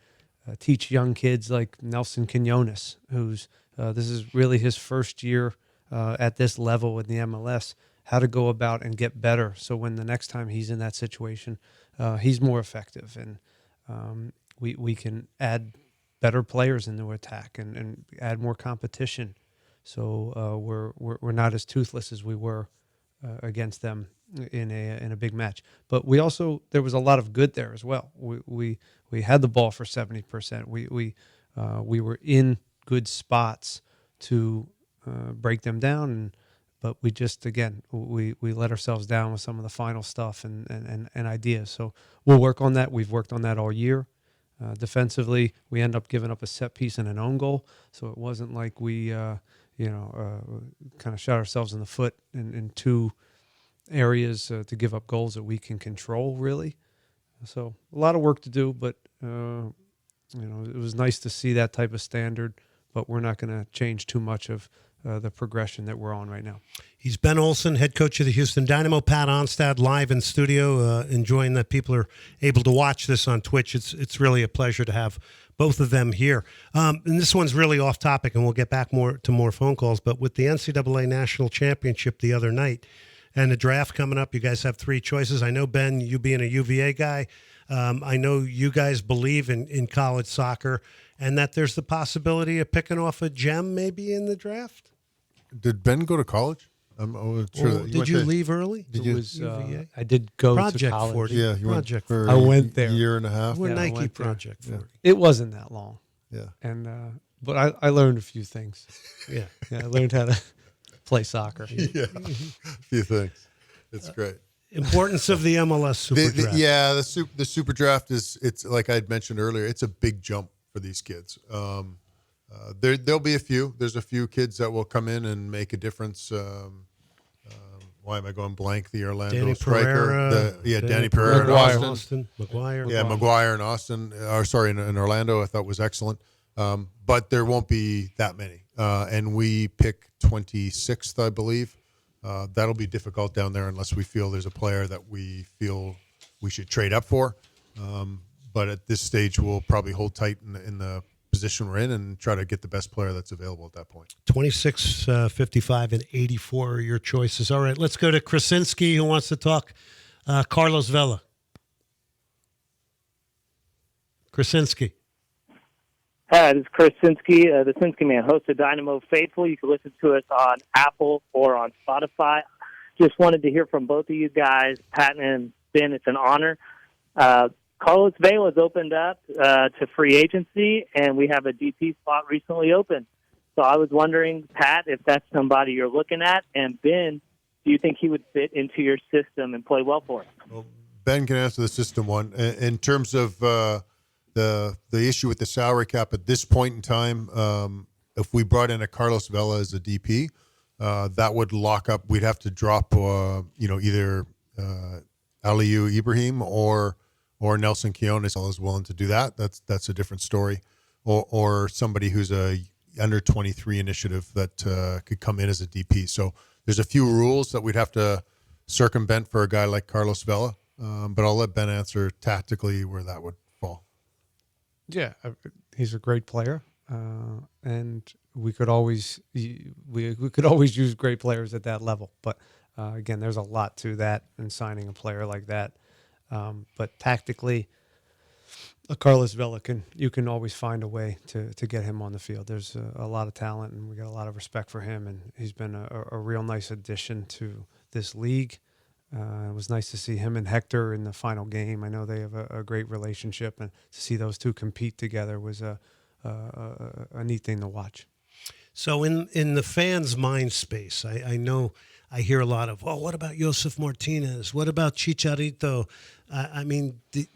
I: teach young kids like Nelson Quinones, who's this is really his first year at this level in the MLS, how to go about and get better. So when the next time he's in that situation, he's more effective, and we can add better players into attack and add more competition. So we're not as toothless as we were against them in a big match. But we also, there was a lot of good there as well. We had the ball for 70%. We were in good spots to break them down, but we just, again, we let ourselves down with some of the final stuff and ideas. So we'll work on that. We've worked on that all year. Defensively, we end up giving up a set piece and an own goal. So it wasn't like we, kind of shot ourselves in the foot in two areas to give up goals that we can control, really. So a lot of work to do, but, it was nice to see that type of standard, but we're not going to change too much of the progression that we're on right now.
C: He's Ben Olsen, head coach of the Houston Dynamo. Pat Onstad live in studio, enjoying that people are able to watch this on Twitch. It's really a pleasure to have both of them here. And this one's really off topic, and we'll get back to more phone calls. But with the NCAA National Championship the other night and the draft coming up, you guys have three choices. I know, Ben, you being a UVA guy, I know you guys believe in college soccer and that there's the possibility of picking off a gem maybe in the draft.
H: Did Ben go to college? I'm sure.
C: Did you leave early?
H: Did you?
I: I did go
C: Project
I: to college.
C: 40.
H: Yeah, you
C: Project
H: went
C: 40.
H: for
I: I went there.
H: a year and a half.
C: We're
I: Yeah, I
C: Nike
I: went there.
C: Project 40.
I: It wasn't that long.
H: Yeah.
I: And but I learned a few things.
C: Yeah.
I: I learned how to play soccer.
H: Yeah, a few things. It's great.
C: Importance of the MLS Super Draft.
H: The Super Draft it's like I had mentioned earlier. It's a big jump for these kids. There'll be a few. There's a few kids that will come in and make a difference. Why am I going blank? The Orlando
C: Danny
H: striker.
C: Pereira.
H: Danny Pereira
I: Maguire.
H: in Austin.
C: Maguire.
H: Yeah, Maguire in Austin. In Orlando, I thought was excellent. But there won't be that many. And we pick 26th, I believe. That'll be difficult down there unless we feel there's a player that we feel we should trade up for. But at this stage, we'll probably hold tight in the position we're in and try to get the best player that's available at that point.
C: 26, 55, and 84 are your choices. All right, let's go to Krasinski, who wants to talk Carlos Vela. Krasinski.
J: Hi, this is Chris Sinsky, the Sinsky Man, host of Dynamo Faithful. You can listen to us on Apple or on Spotify. Just wanted to hear from both of you guys, Pat and Ben. It's an honor. Carlos Vela has opened up to free agency, and we have a DP spot recently open. So I was wondering, Pat, if that's somebody you're looking at, and Ben, do you think he would fit into your system and play well for us?
H: Well, Ben can answer the system one. In terms of the issue with the salary cap at this point in time, if we brought in a Carlos Vela as a DP, that would lock up. We'd have to drop, either Aliou Ibrahim or Nelson Quiones is willing to do that. That's a different story. Or somebody who's a under 23 initiative that could come in as a DP. So there's a few rules that we'd have to circumvent for a guy like Carlos Vela. But I'll let Ben answer tactically where that would fall.
I: Yeah, he's a great player, and we could always use great players at that level. But again, there's a lot to that in signing a player like that. But tactically, a Carlos Vela you can always find a way to get him on the field. There's a lot of talent, and we got a lot of respect for him, and he's been a real nice addition to this league. It was nice to see him and Hector in the final game. I know they have a great relationship, and to see those two compete together was a neat thing to watch.
C: So in the fans' mind space, I know I hear a lot of, what about Josef Martinez? What about Chicharito? I mean, do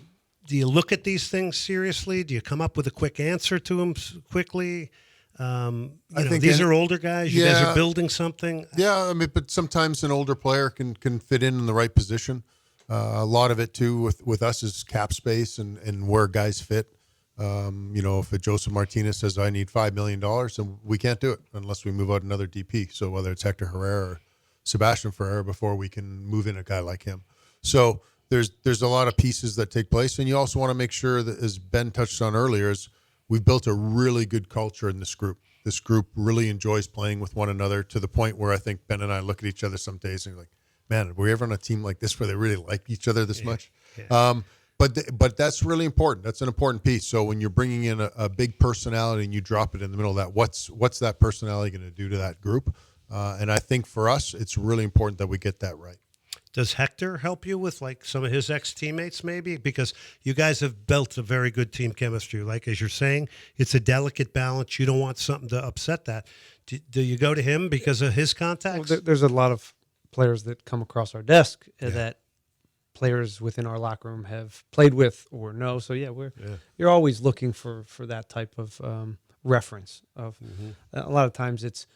C: you look at these things seriously? Do you come up with a quick answer to them quickly? I think these are older guys. You guys are building something.
H: Yeah, I mean, but sometimes an older player can fit in the right position. A lot of it too with us is cap space and where guys fit. If a Josef Martinez says I need $5 million, then we can't do it unless we move out another DP. So whether it's Hector Herrera or Sebastian Ferreira before we can move in a guy like him. So there's a lot of pieces that take place, and you also want to make sure that, as Ben touched on earlier, is we've built a really good culture in this group. This group really enjoys playing with one another to the point where I think Ben and I look at each other some days and we're like, man, are we ever on a team like this where they really like each other this much? Yeah. But that's really important. That's an important piece. So when you're bringing in a big personality and you drop it in the middle of that, what's that personality going to do to that group? And I think for us, it's really important that we get that right.
C: Does Hector help you with like some of his ex-teammates maybe? Because you guys have built a very good team chemistry. Like as you're saying, it's a delicate balance. You don't want something to upset that. Do you go to him because of his contacts?
I: Well, there's a lot of players that come across our desk that players within our locker room have played with or know. So you're always looking for that type of reference. Of a lot of times it's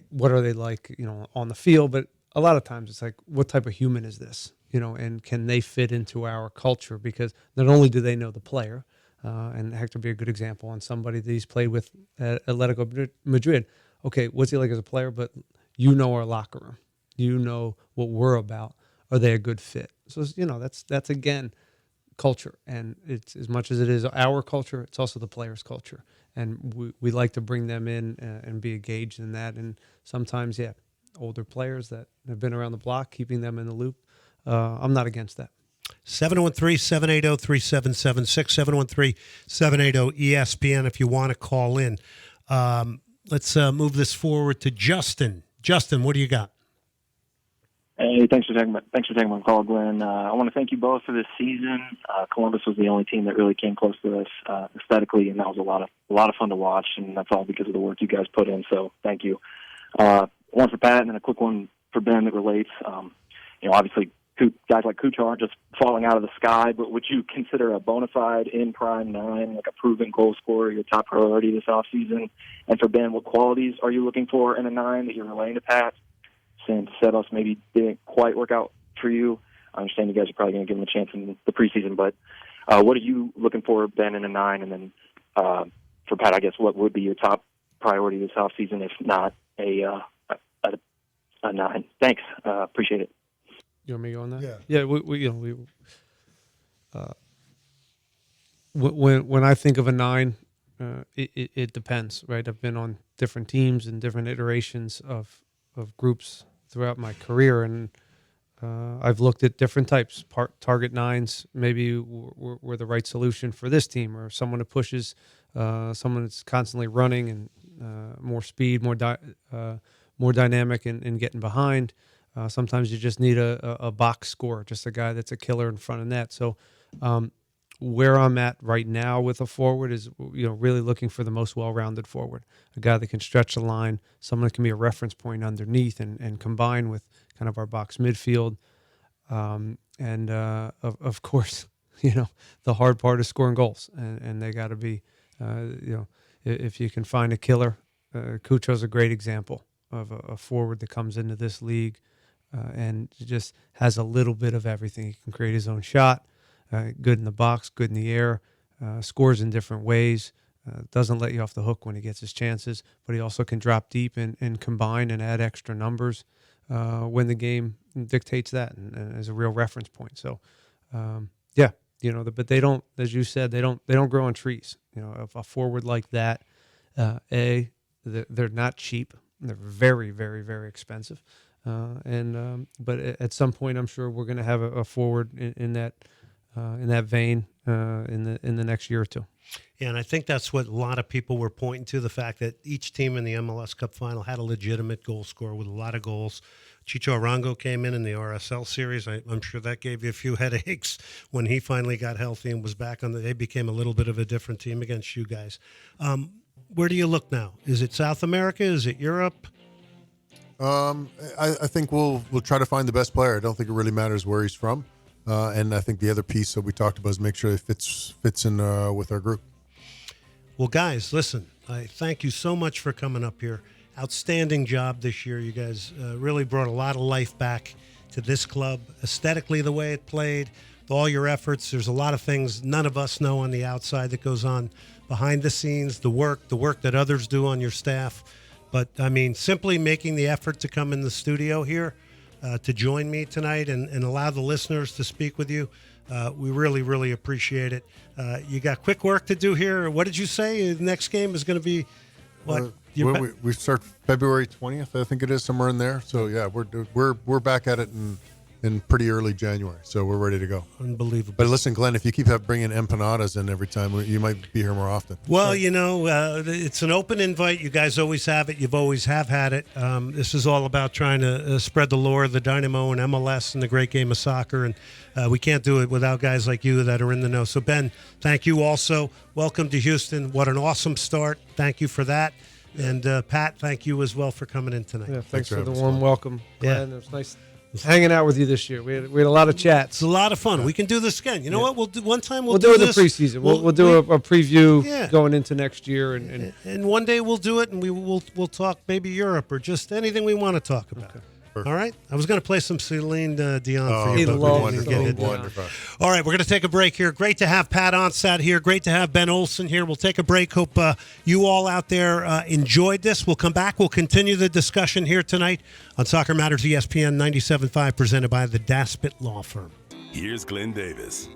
I: what are they like on the field, but a lot of times it's like, what type of human is this, and can they fit into our culture? Because not only do they know the player, and Hector be a good example on somebody that he's played with at Atletico Madrid. Okay, what's he like as a player? But our locker room, what we're about. Are they a good fit? So that's again culture, and it's as much as it is our culture, it's also the players' culture, and we like to bring them in and be engaged in that. And sometimes, older players that have been around the block, keeping them in the loop. I'm not against that.
C: 713-780-3776, 713-780-ESPN if you want to call in. Let's move this forward to Justin. Justin, what do you got?
K: Hey, thanks for taking my call, Glenn. I want to thank you both for this season. Columbus was the only team that really came close to us aesthetically, and that was a lot of fun to watch, and that's all because of the work you guys put in. So thank you. One for Pat, and then a quick one for Ben that relates. Obviously, guys like Kuchar aren't just falling out of the sky, but would you consider a bona fide in prime 9, like a proven goal scorer, your top priority this offseason? And for Ben, what qualities are you looking for in a 9 that you're relaying to Pat? Since Sebas maybe didn't quite work out for you, I understand you guys are probably going to give him a chance in the preseason, but what are you looking for, Ben, in a 9? And then for Pat, I guess, what would be your top priority this offseason, if not a 9? Thanks. Appreciate it.
I: You want me to go on that?
H: Yeah.
I: When I think of a 9, it depends, right? I've been on different teams and different iterations of groups throughout my career, and I've looked at different types. Target nines maybe were the right solution for this team, or someone who pushes, someone that's constantly running and more speed, more dynamic and getting behind. Sometimes you just need a box scorer, just a guy that's a killer in front of net. So where I'm at right now with a forward is, really looking for the most well-rounded forward, a guy that can stretch the line, someone that can be a reference point underneath and combine with kind of our box midfield. Of course, the hard part is scoring goals, and they got to be, if you can find a killer, Cucho's a great example of a forward that comes into this league and just has a little bit of everything. He can create his own shot, good in the box, good in the air, scores in different ways, doesn't let you off the hook when he gets his chances, but he also can drop deep and combine and add extra numbers when the game dictates that, and as a real reference point. So, but they don't, as you said, they don't grow on trees. A forward like that, they're not cheap. They're very, very, very expensive. But at some point, I'm sure we're going to have a forward in that vein in the next year or two.
C: Yeah, and I think that's what a lot of people were pointing to, the fact that each team in the MLS Cup final had a legitimate goal scorer with a lot of goals. Chicho Arango came in the RSL series. I'm sure that gave you a few headaches when he finally got healthy and was back on they became a little bit of a different team against you guys. Where do you look now? Is it South America? Is it Europe?
H: I think we'll try to find the best player. I don't think it really matters where he's from. And I think the other piece that we talked about is make sure it fits in with our group.
C: Well, guys, listen, I thank you so much for coming up here. Outstanding job this year. You guys really brought a lot of life back to this club. Aesthetically, the way it played, with all your efforts, there's a lot of things none of us know on the outside that goes on behind the scenes, the work that others do on your staff. But, I mean, simply making the effort to come in the studio here to join me tonight and allow the listeners to speak with you, we really, really appreciate it. You got quick work to do here. What did you say? The next game is going to be what?
H: We start February 20th, I think it is, somewhere in there. So, yeah, we're back at it in pretty early January, so we're ready to go.
C: Unbelievable.
H: But listen, Glenn, if you keep bringing empanadas in every time, you might be here more often.
C: Well, it's an open invite. You guys always have it. You've always have had it. This is all about trying to spread the lore of the Dynamo and MLS and the great game of soccer, and we can't do it without guys like you that are in the know. So, Ben, thank you also. Welcome to Houston. What an awesome start. Thank you for that. And, Pat, thank you as well for coming in tonight.
I: Yeah, thanks for the warm welcome, Glenn. It was nice hanging out with you this year. We had a lot of chats.
C: It's a lot of fun. We can do this again. You know what? We'll do one time.
I: We'll do it in the preseason. We'll do a preview going into next year,
C: and one day we'll do it, and we'll talk maybe Europe or just anything we want to talk about. Okay. All right. I was going to play some Celine Dion for you.
H: Wonderful.
C: All right, we're going to take a break here. Great to have Pat Onstad here. Great to have Ben Olsen here. We'll take a break. Hope you all out there enjoyed this. We'll come back. We'll continue the discussion here tonight on Soccer Matters ESPN 97.5, presented by the Daspit Law Firm.
B: Here's Glenn Davis.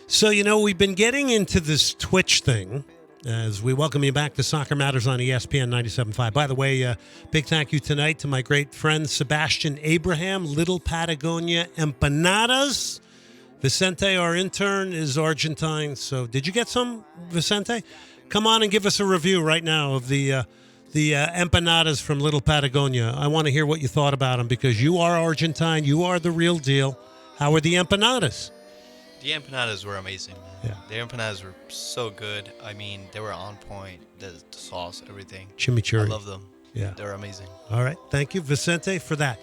C: So, we've been getting into this Twitch thing as we welcome you back to Soccer Matters on ESPN 97.5. By the way, big thank you tonight to my great friend Sebastian Abraham, Little Patagonia Empanadas. Vicente, our intern, is Argentine. So did you get some, Vicente? Come on and give us a review right now of the empanadas from Little Patagonia. I want to hear what you thought about them because you are Argentine. You are the real deal. How are the empanadas?
L: The empanadas were amazing, man.
C: Yeah.
L: The empanadas were so good. I mean, they were on point. The sauce, everything.
C: Chimichurri.
L: I love them.
C: Yeah.
L: They were amazing.
C: All right. Thank you, Vicente, for that.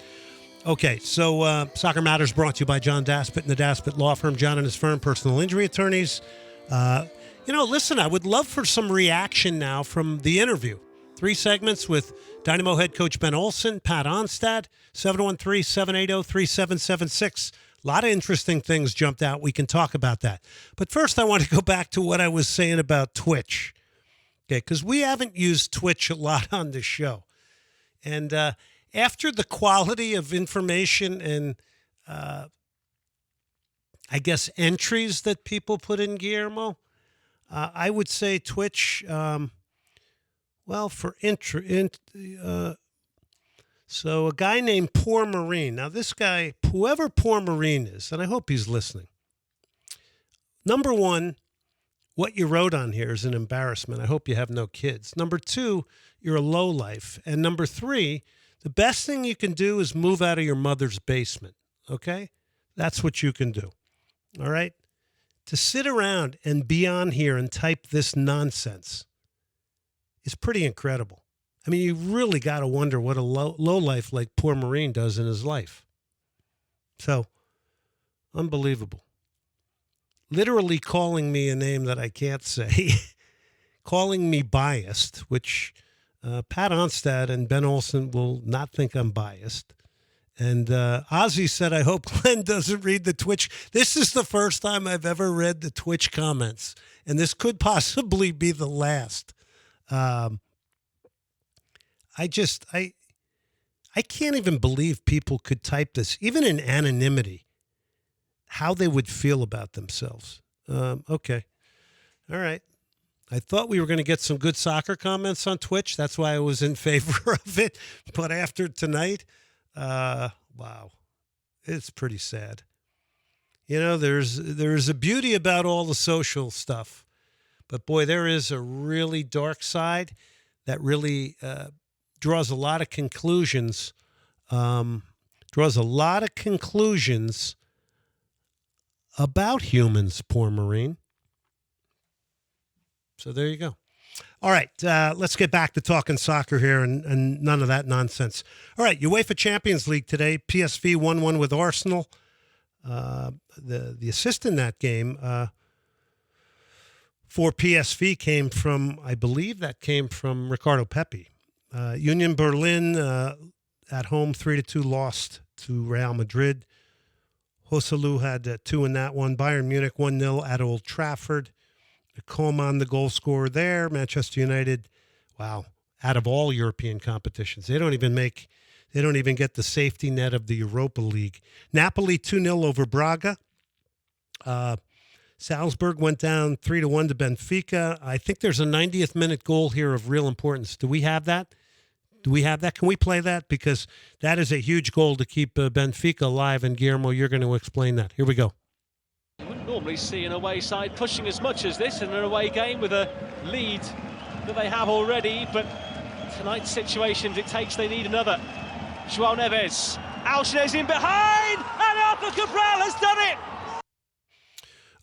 C: Okay, so Soccer Matters brought to you by John Daspit and the Daspit Law Firm. John and his firm, personal injury attorneys. Listen, I would love for some reaction now from the interview. 3 segments with Dynamo head coach Ben Olsen, Pat Onstad, 713-780-3776. A lot of interesting things jumped out. We can talk about that. But first, I want to go back to what I was saying about Twitch. Okay, because we haven't used Twitch a lot on the show. And after the quality of information and, I guess, entries that people put in, Guillermo, I would say Twitch, So a guy named Poor Marine. Now this guy, whoever Poor Marine is, and I hope he's listening. Number one, what you wrote on here is an embarrassment. I hope you have no kids. Number two, you're a lowlife. And number three, the best thing you can do is move out of your mother's basement. Okay? That's what you can do. All right? To sit around and be on here and type this nonsense is pretty incredible. I mean, you really got to wonder what a low life like Poor Marine does in his life. So, unbelievable. Literally calling me a name that I can't say, calling me biased, which Pat Onstad and Ben Olsen will not think I'm biased. And Ozzy said, I hope Glenn doesn't read the Twitch. This is the first time I've ever read the Twitch comments, and this could possibly be the last. I can't even believe people could type this, even in anonymity, how they would feel about themselves. Okay. All right. I thought we were going to get some good soccer comments on Twitch. That's why I was in favor of it. But after tonight, wow, it's pretty sad. You know, there's a beauty about all the social stuff. But boy, there is a really dark side that really draws a lot of conclusions. About humans, Poor Marine. So there you go. All right, let's get back to talking soccer here and none of that nonsense. All right, UEFA Champions League today. PSV 1-1 with Arsenal. The assist in that game for PSV came from, I believe that came from Ricardo Pepi. Union Berlin at home 3-2 lost to Real Madrid. Joselu had 2 in that one. Bayern Munich 1-0 at Old Trafford. Coman, the goal scorer there. Manchester United, wow, out of all European competitions. They don't even get the safety net of the Europa League. Napoli 2-0 over Braga. Salzburg went down 3-1 to Benfica. I think there's a 90th minute goal here of real importance. Do we have that? Can we play that? Because that is a huge goal to keep Benfica alive. And Guillermo, you're going to explain that. Here we go.
M: You wouldn't normally see an away side pushing as much as this in an away game with a lead that they have already, but tonight's situation dictates they need another. João Neves, Alchez in behind, and Arthur Cabral has done it!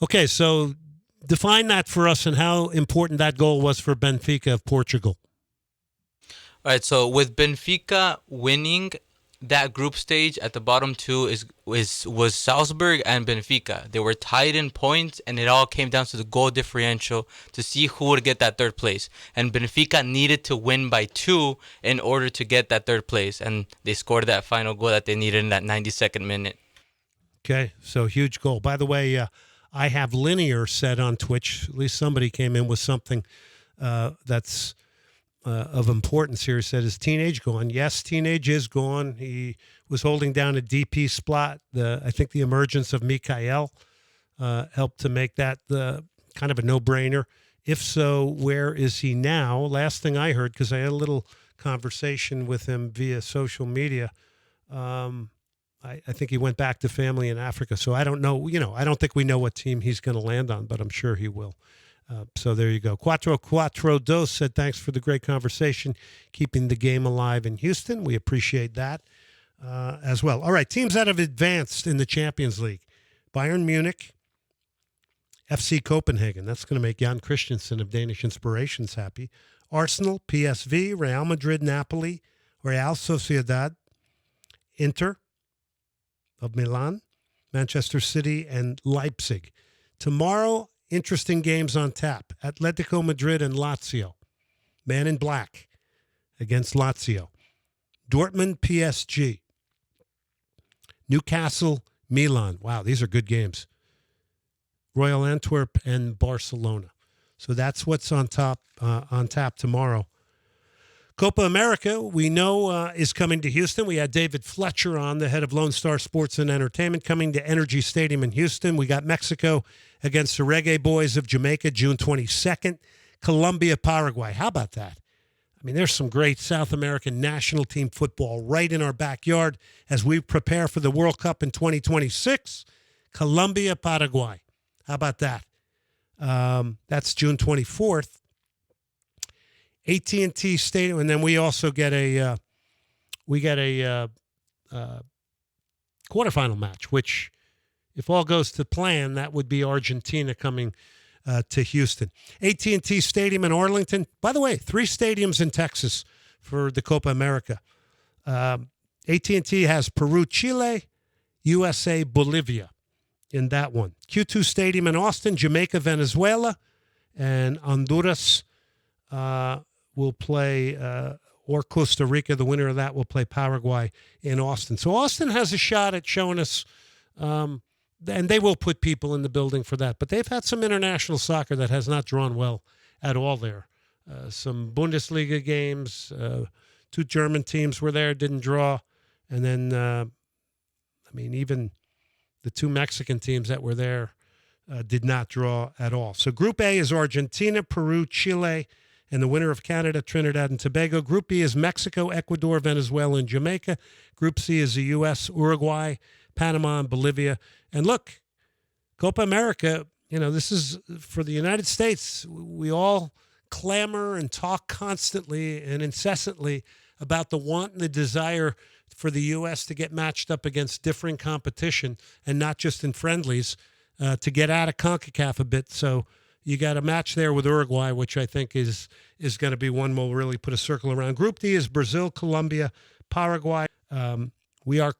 C: Okay, so define that for us and how important that goal was for Benfica of Portugal.
G: All right, so with Benfica winning that group stage at the bottom two was Salzburg and Benfica. They were tied in points, and it all came down to the goal differential to see who would get that third place. And Benfica needed to win by 2 in order to get that third place, and they scored that final goal that they needed in that 92nd minute.
C: Okay, so huge goal. By the way, I have Linear said on Twitch, at least somebody came in with something that's of importance here. He said, is Teenage gone? Yes, Teenage is gone. He was holding down a DP spot. I think the emergence of Mikael helped to make that kind of a no-brainer. If so, where is he now? Last thing I heard, because I had a little conversation with him via social media, I think he went back to family in Africa. So I don't know, I don't think we know what team he's going to land on, but I'm sure he will. So there you go. Cuatro Dos said, thanks for the great conversation, keeping the game alive in Houston. We appreciate that as well. All right, teams that have advanced in the Champions League. Bayern Munich, FC Copenhagen. That's going to make Jan Christensen of Danish Inspirations happy. Arsenal, PSV, Real Madrid, Napoli, Real Sociedad, Inter of Milan, Manchester City, and Leipzig. Tomorrow, interesting games on tap. Atletico Madrid and Lazio. Man in black against Lazio. Dortmund, PSG. Newcastle, Milan. Wow, these are good games. Royal Antwerp and Barcelona. So that's what's on tap tomorrow. Copa America, we know, is coming to Houston. We had David Fletcher on, the head of Lone Star Sports and Entertainment, coming to Energy Stadium in Houston. We got Mexico against the Reggae Boys of Jamaica, June 22nd. Colombia, Paraguay. How about that? I mean, there's some great South American national team football right in our backyard as we prepare for the World Cup in 2026. Colombia, Paraguay. How about that? That's June 24th. AT&T Stadium, and then we also get a quarterfinal match, which, if all goes to plan, that would be Argentina coming to Houston. AT&T Stadium in Arlington. By the way, 3 stadiums in Texas for the Copa America. AT&T has Peru, Chile, USA, Bolivia in that one. Q2 Stadium in Austin, Jamaica, Venezuela, and Honduras will play, or Costa Rica. The winner of that will play Paraguay in Austin. So Austin has a shot at showing us, and they will put people in the building for that. But they've had some international soccer that has not drawn well at all there. Some Bundesliga games, 2 German teams were there, didn't draw. And then, even the 2 Mexican teams that were there did not draw at all. So Group A is Argentina, Peru, Chile, and the winner of Canada, Trinidad, and Tobago. Group B is Mexico, Ecuador, Venezuela, and Jamaica. Group C is the U.S., Uruguay, Panama, and Bolivia. And look, Copa America, this is for the United States. We all clamor and talk constantly and incessantly about the want and the desire for the U.S. to get matched up against differing competition and not just in friendlies, to get out of CONCACAF a bit. So you got a match there with Uruguay, which I think is going to be one we'll really put a circle around. Group D is Brazil, Colombia, Paraguay. We are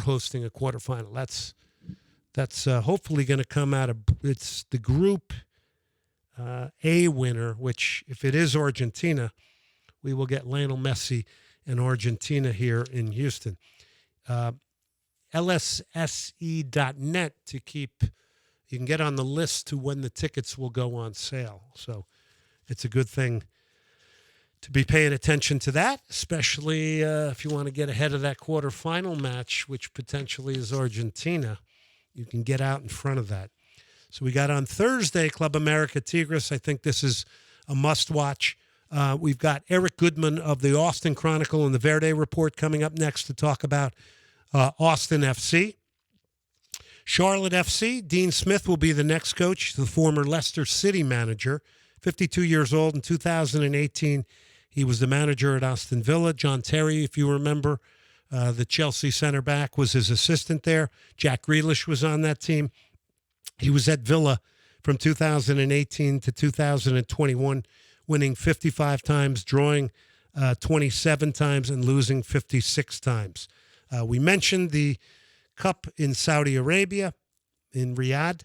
C: hosting a quarterfinal. That's hopefully going to come out of, it's the Group A winner, which if it is Argentina, we will get Lionel Messi and Argentina here in Houston. LSSE.net to keep, you can get on the list to when the tickets will go on sale. So it's a good thing to be paying attention to that, especially if you want to get ahead of that quarterfinal match, which potentially is Argentina. You can get out in front of that. So we got on Thursday, Club America Tigres. I think this is a must-watch. We've got Eric Goodman of the Austin Chronicle and the Verde Report coming up next to talk about Austin FC. Charlotte FC, Dean Smith will be the next coach, the former Leicester City manager, 52 years old. In 2018, he was the manager at Aston Villa. John Terry, if you remember, the Chelsea center back, was his assistant there. Jack Grealish was on that team. He was at Villa from 2018 to 2021, winning 55 times, drawing 27 times, and losing 56 times. We mentioned the Cup in Saudi Arabia, in Riyadh.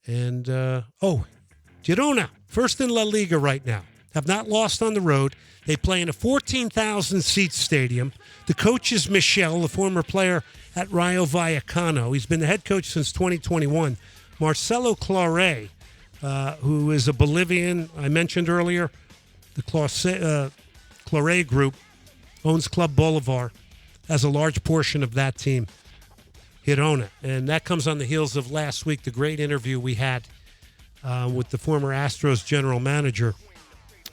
C: And, Girona, first in La Liga right now, have not lost on the road. They play in a 14,000-seat stadium. The coach is Michel, the former player at Rayo Vallecano. He's been the head coach since 2021. Marcelo Claret, who is a Bolivian, I mentioned earlier, the Claret Group owns Club Bolivar, has a large portion of that team, Girona. And that comes on the heels of last week, the great interview we had with the former Astros general manager,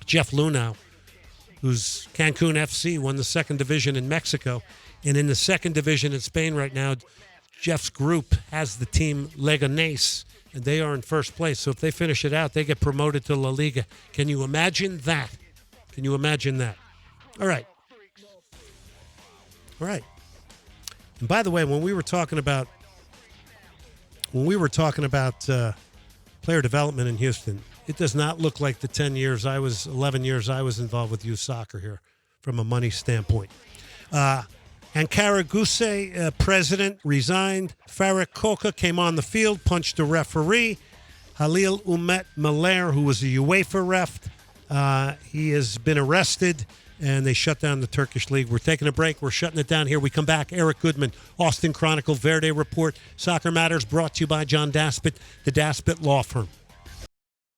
C: Jeff Lunau, whose Cancun FC won the second division in Mexico. And in the second division in Spain right now, Jeff's group has the team Leganés, and they are in first place. So if they finish it out, they get promoted to La Liga. Can you imagine that? Can you imagine that? All right. And by the way, when we were talking about player development in Houston, it does not look like the 11 years I was involved with youth soccer here from a money standpoint. Ankara Guse, president, resigned. Farak Koka came on the field, punched a referee. Halil Umet Maler, who was a UEFA ref, he has been arrested, and they shut down the Turkish league. We're taking a break. We're shutting it down here. We come back. Eric Goodman, Austin Chronicle, Verde Report, Soccer Matters, brought to you by John Daspit, the Daspit Law Firm.